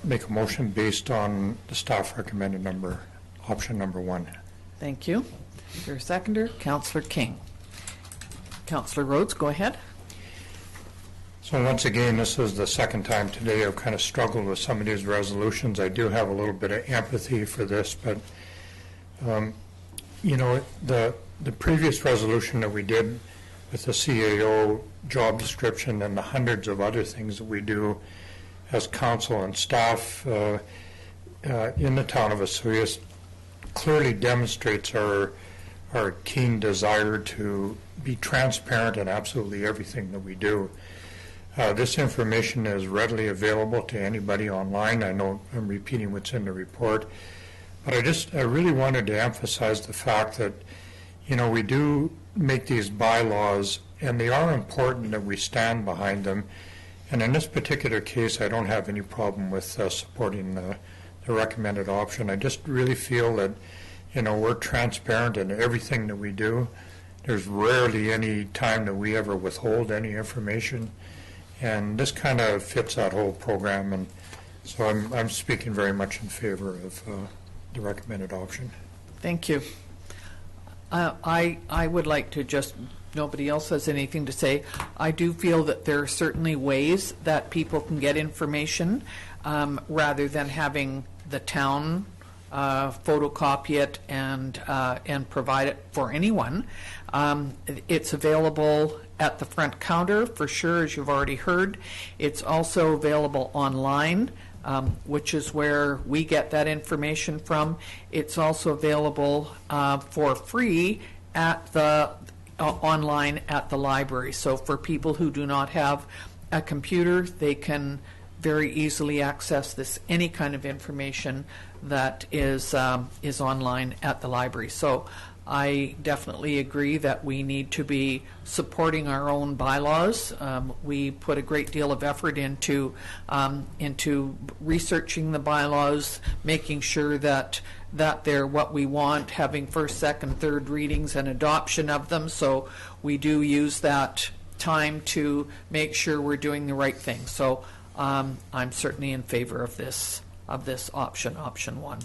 make a motion based on the staff recommended option number 1. Thank you. Is there a seconder? Councillor King. Councillor Rhodes, go ahead. So once again, this is the second time today I've kind of struggled with some of these resolutions. I do have a little bit of empathy for this, but you know, the previous resolution that we did with the CAO job description and the hundreds of other things that we do as council and staff in the town of Vesuvius clearly demonstrates our keen desire to be transparent in absolutely everything that we do. This information is readily available to anybody online. I know I'm repeating what's in the report, but I really wanted to emphasize the fact that, you know, we do make these bylaws, and they are important that we stand behind them. And in this particular case, I don't have any problem with supporting the recommended option. I just really feel that, you know, we're transparent in everything that we do. There's rarely any time that we ever withhold any information. And this kind of fits that whole program, and so I'm speaking very much in favor of the recommended option. Thank you. I would like to just, nobody else has anything to say. I do feel that there are certainly ways that people can get information rather than having the town photocopy it and provide it for anyone. It's available at the front counter for sure, as you've already heard. It's also available online, which is where we get that information from. It's also available for free at the online at the library. So for people who do not have a computer, they can very easily access any kind of information that is online at the library. So I definitely agree that we need to be supporting our own bylaws. We put a great deal of effort into researching the bylaws, making sure that they're what we want, having first, second, third readings and adoption of them. So we do use that time to make sure we're doing the right thing. So I'm certainly in favor of this option 1.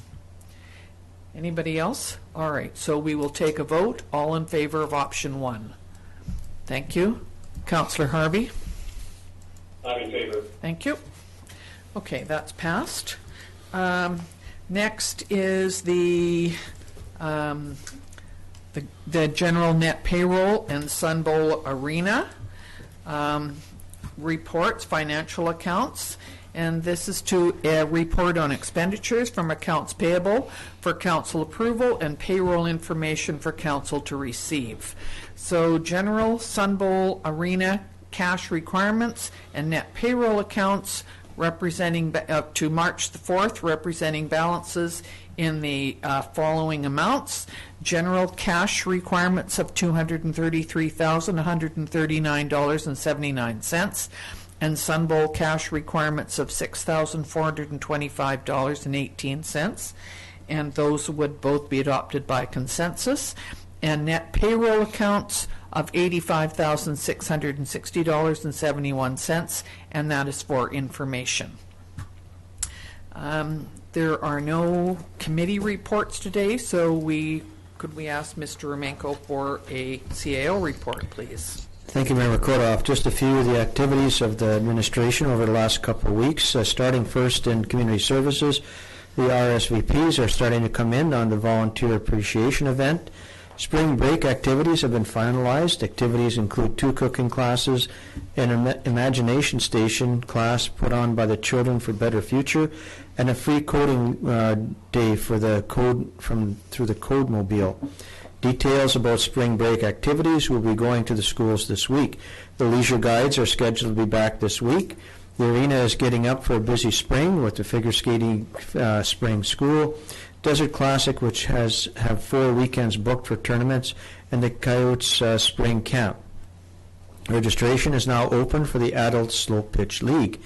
Anybody else? All right, so we will take a vote. All in favor of option 1. Thank you. Councillor Harvey? I'm in favor. Thank you. Okay, that's passed. Next is the general net payroll and Sun Bowl Arena reports, financial accounts. And this is to report on expenditures from accounts payable for council approval and payroll information for council to receive. So general Sun Bowl Arena cash requirements and net payroll accounts representing up to March the 4th, representing balances in the following amounts. General cash requirements of $233,139.79. and Sun Bowl cash requirements of $6,425.18, and those would both be adopted by consensus. And net payroll accounts of $85,660.71, and that is for information. There are no committee reports today, so could we ask Mr. Romanko for a CAO report, please? Thank you, Member Kordoff. Just a few of the activities of the administration over the last couple of weeks. Starting first in community services, the RSVPs are starting to come in on the volunteer appreciation event. Spring break activities have been finalized. Activities include 2 cooking classes, an imagination station class put on by the Children for Better Future, and a free coding day for the code through the Code Mobile. Details about spring break activities will be going to the schools this week. The leisure guides are scheduled to be back this week. The arena is getting up for a busy spring with the figure skating spring school, Desert Classic, which have 4 weekends booked for tournaments, and the Coyotes spring camp. Registration is now open for the Adult Slope Pitch League. In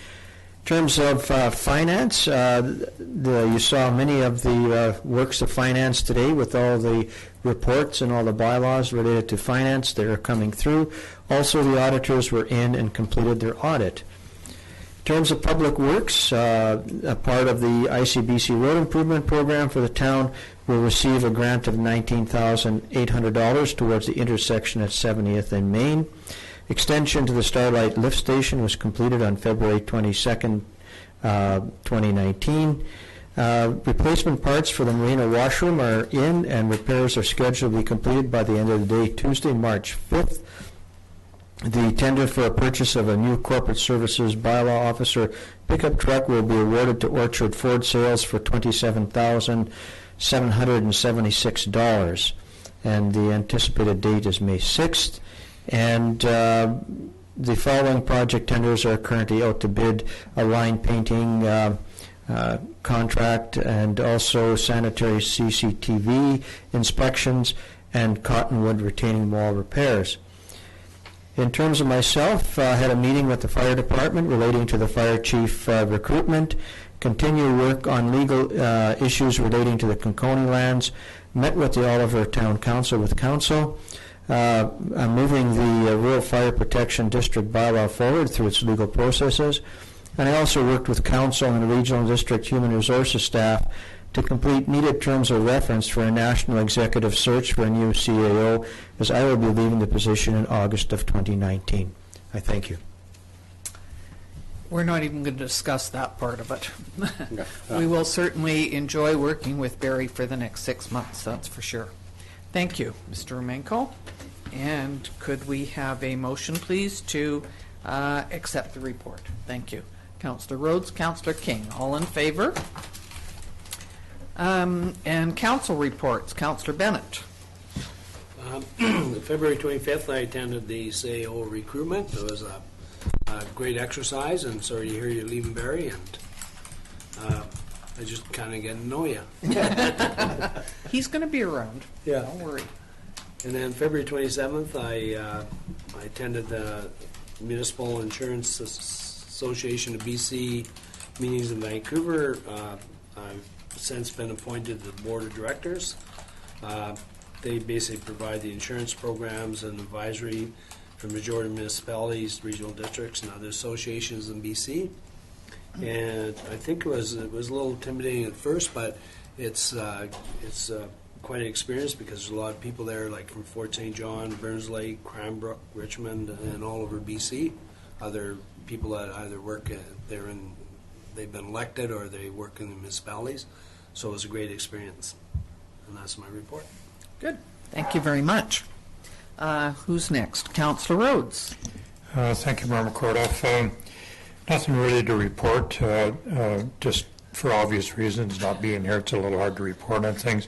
terms of finance, you saw many of the works of finance today with all the reports and all the bylaws related to finance that are coming through. Also, the auditors were in and completed their audit. In terms of public works, a part of the ICBC road improvement program for the town will receive a grant of $19,800 towards the intersection at 70th and Main. Extension to the Starlight Lift Station was completed on February 22nd, 2019. Replacement parts for the Marina washroom are in, and repairs are scheduled to be completed by the end of the day, Tuesday, March 5th. The tender for a purchase of a new corporate services bylaw officer pickup truck will be awarded to Orchard Ford Sales for $27,776, and the anticipated date is May 6th. And the following project tenders are currently out to bid: a line painting contract, and also sanitary CCTV inspections and Cottonwood retaining wall repairs. In terms of myself, I had a meeting with the fire department relating to the fire chief recruitment, continue work on legal issues relating to the Conconi lands, met with the Oliver Town Council with council. I'm moving the Rural Fire Protection District bylaw forward through its legal processes, and I also worked with council and the Regional District Human Resources staff to complete needed terms of reference for a national executive search for a new CAO, as I will be leaving the position in August of 2019. I thank you. We're not even going to discuss that part of it. We will certainly enjoy working with Barry for the next 6 months, that's for sure. Thank you, Mr. Romanko. And could we have a motion, please, to accept the report? Thank you. Councillor Rhodes, Councillor King, all in favor? And council reports. Councillor Bennett. February 25th, I attended the CAO recruitment. It was a great exercise, and sorry to hear you're leaving Barry, and I just kind of get to know you. He's going to be around. Yeah. Don't worry. And then February 27th, I attended the Municipal Insurance Association of BC meetings in Vancouver. I've since been appointed to the board of directors. They basically provide the insurance programs and advisory for majority municipalities, regional districts, and other associations in BC. And I think it was a little intimidating at first, but it's quite an experience because there's a lot of people there, like from Fort St. John, Burns Lake, Cranbrook, Richmond, and all over BC. Other people that either work they've been elected or they work in the municipalities. So it was a great experience, and that's my report. Good. Thank you very much. Who's next? Councillor Rhodes. Thank you, Member Kordoff. Nothing really to report, just for obvious reasons, not being here, it's a little hard to report on things.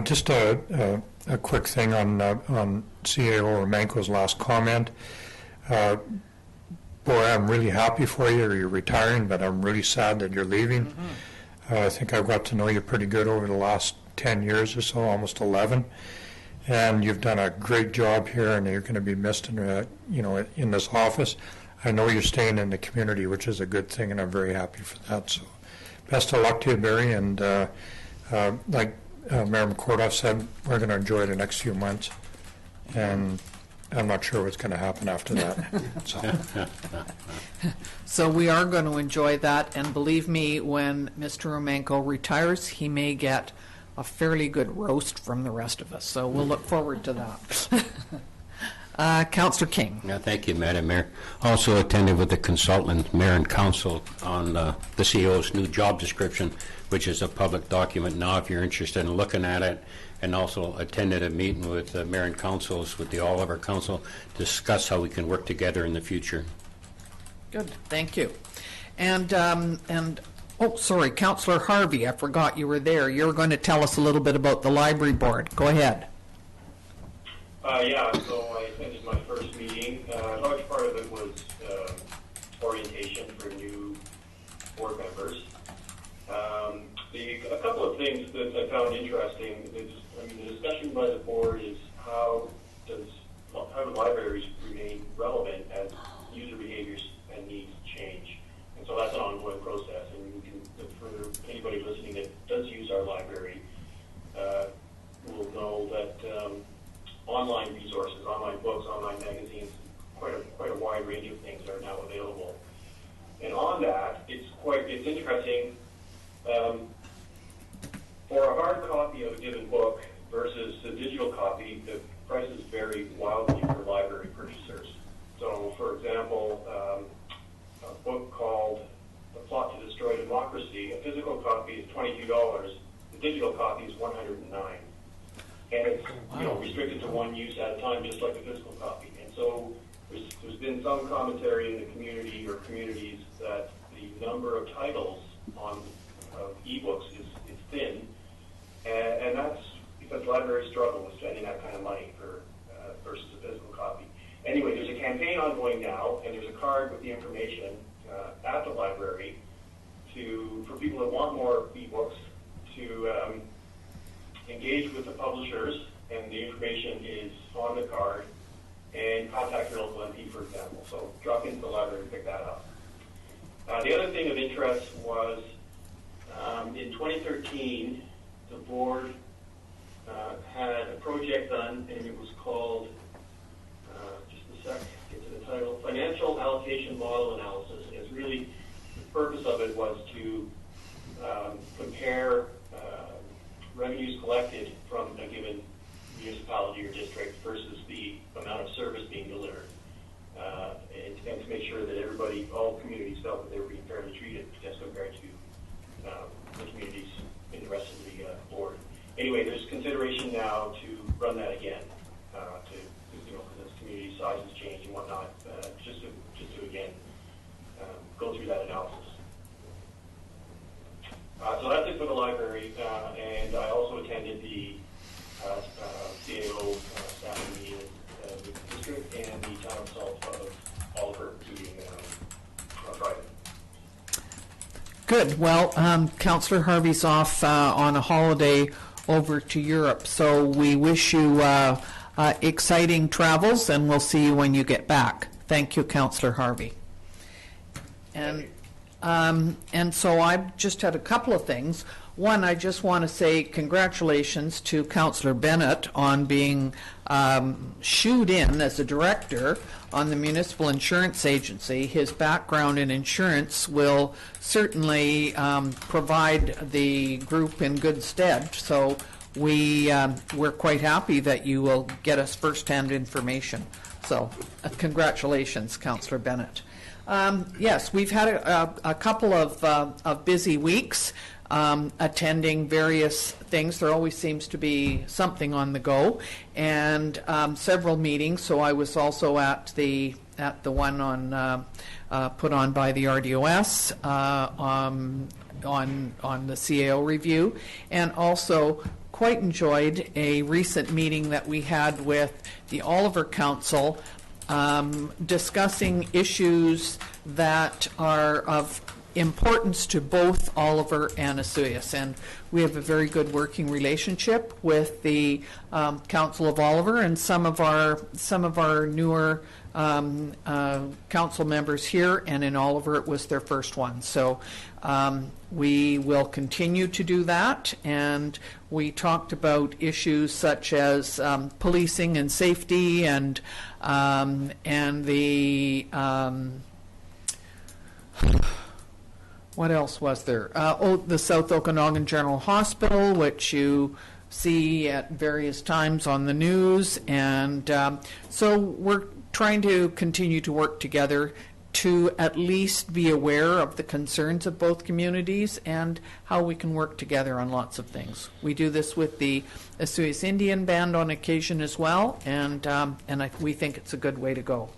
Just a quick thing on CAO Romanko's last comment. Boy, I'm really happy for you. You're retiring, but I'm really sad that you're leaving. I think I've got to know you pretty good over the last 10 years or so, almost 11. And you've done a great job here, and you're going to be missed in this office. I know you're staying in the community, which is a good thing, and I'm very happy for that. So best of luck to you, Barry. And like Mayor McCordoff said, we're going to enjoy the next few months. And I'm not sure what's going to happen after that. So we are going to enjoy that, and believe me, when Mr. Romanko retires, he may get a fairly good roast from the rest of us. So we'll look forward to that. Councillor King. Yeah, thank you, Madam Mayor. Also attended with the consultant, mayor and council on the CEO's new job description, which is a public document now if you're interested in looking at it, and also attended a meeting with the mayor and councils, with the Oliver Council, to discuss how we can work together in the future. Good, thank you. And oh, sorry, Councillor Harvey, I forgot you were there. You were going to tell us a little bit about the library board. Go ahead. Yeah, so I attended my first meeting. A large part of it was orientation for new board members. A couple of things that I found interesting is, the discussion by the board is how do libraries remain relevant as user behaviors and needs change. And so that's an ongoing process. And we can, for anybody listening that does use our library, will know that online resources, online books, online magazines, quite a wide range of things are now available. And on that, it's interesting. For a hard copy of a given book versus a digital copy, the prices vary wildly for library purchasers. So, for example, a book called The Plot to Destroy Democracy, a physical copy is $22. The digital copy is $109. And it's restricted to one use at a time, just like a physical copy. And so there's been some commentary in the community or communities that the number of titles on ebooks is thin, and that's because libraries struggle with spending that kind of money for versus a physical copy. Anyway, there's a campaign ongoing now, and there's a card with the information at the library for people that want more ebooks to engage with the publishers, and the information is on the card, and contact your local MP, for example. So drop into the library and pick that up. The other thing of interest was in 2013, the board had a project done, and it was called, just a sec, get to the title, Financial Allocation Model Analysis. And it's really, the purpose of it was to compare revenues collected from a given municipality or district versus the amount of service being delivered, and to make sure that everybody, all communities, felt that they were being fairly treated as compared to the communities in the rest of the board. Anyway, there's consideration now to run that again, because as community sizes change and whatnot, just to again go through that analysis. So that's it for the library, and I also attended the CAO staff meeting with the district and the town of Oliver meeting on Friday. Good. Well, Councillor Harvey's off on a holiday over to Europe, so we wish you exciting travels, and we'll see you when you get back. Thank you, Councillor Harvey. And so I've just had a couple of things. One, I just want to say congratulations to Councillor Bennett on being shooed in as a director on the Municipal Insurance Agency. His background in insurance will certainly provide the group in good stead. So we're quite happy that you will get us first-hand information. So congratulations, Councillor Bennett. Yes, we've had a couple of busy weeks attending various things. There always seems to be something on the go, and several meetings. So I was also at the one on put on by the RDOS on the CAO review, and also quite enjoyed a recent meeting that we had with the Oliver Council, discussing issues that are of importance to both Oliver and Asuyas. And we have a very good working relationship with the Council of Oliver, and some of our newer council members here, and in Oliver it was their first one. So we will continue to do that, and we talked about issues such as policing and safety, and the what else was there? The South Okanagan General Hospital, which you see at various times on the news. And so we're trying to continue to work together to at least be aware of the concerns of both communities and how we can work together on lots of things. We do this with the Oswego Indian Band on occasion as well, and we think it's a good way to go.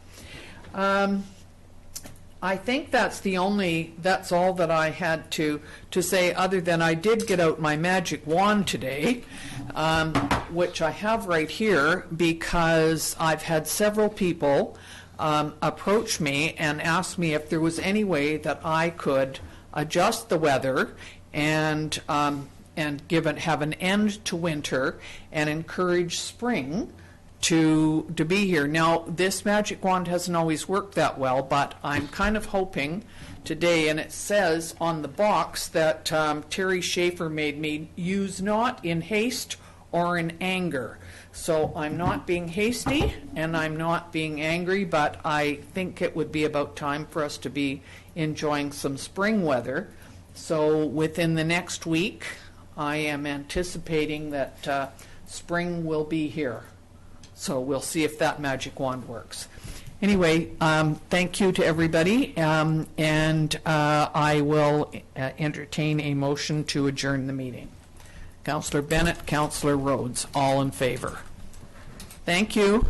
I think that's all that I had to say, other than I did get out my magic wand today, which I have right here because I've had several people approach me and ask me if there was any way that I could adjust the weather and have an end to winter and encourage spring to be here. Now, this magic wand hasn't always worked that well, but I'm kind of hoping today, and it says on the box that Terry Schaefer made me use not in haste or in anger. So I'm not being hasty and I'm not being angry, but I think it would be about time for us to be enjoying some spring weather. So within the next week, I am anticipating that spring will be here. So we'll see if that magic wand works. Anyway, thank you to everybody, and I will entertain a motion to adjourn the meeting. Councillor Bennett, Councillor Rhodes, all in favor. Thank you.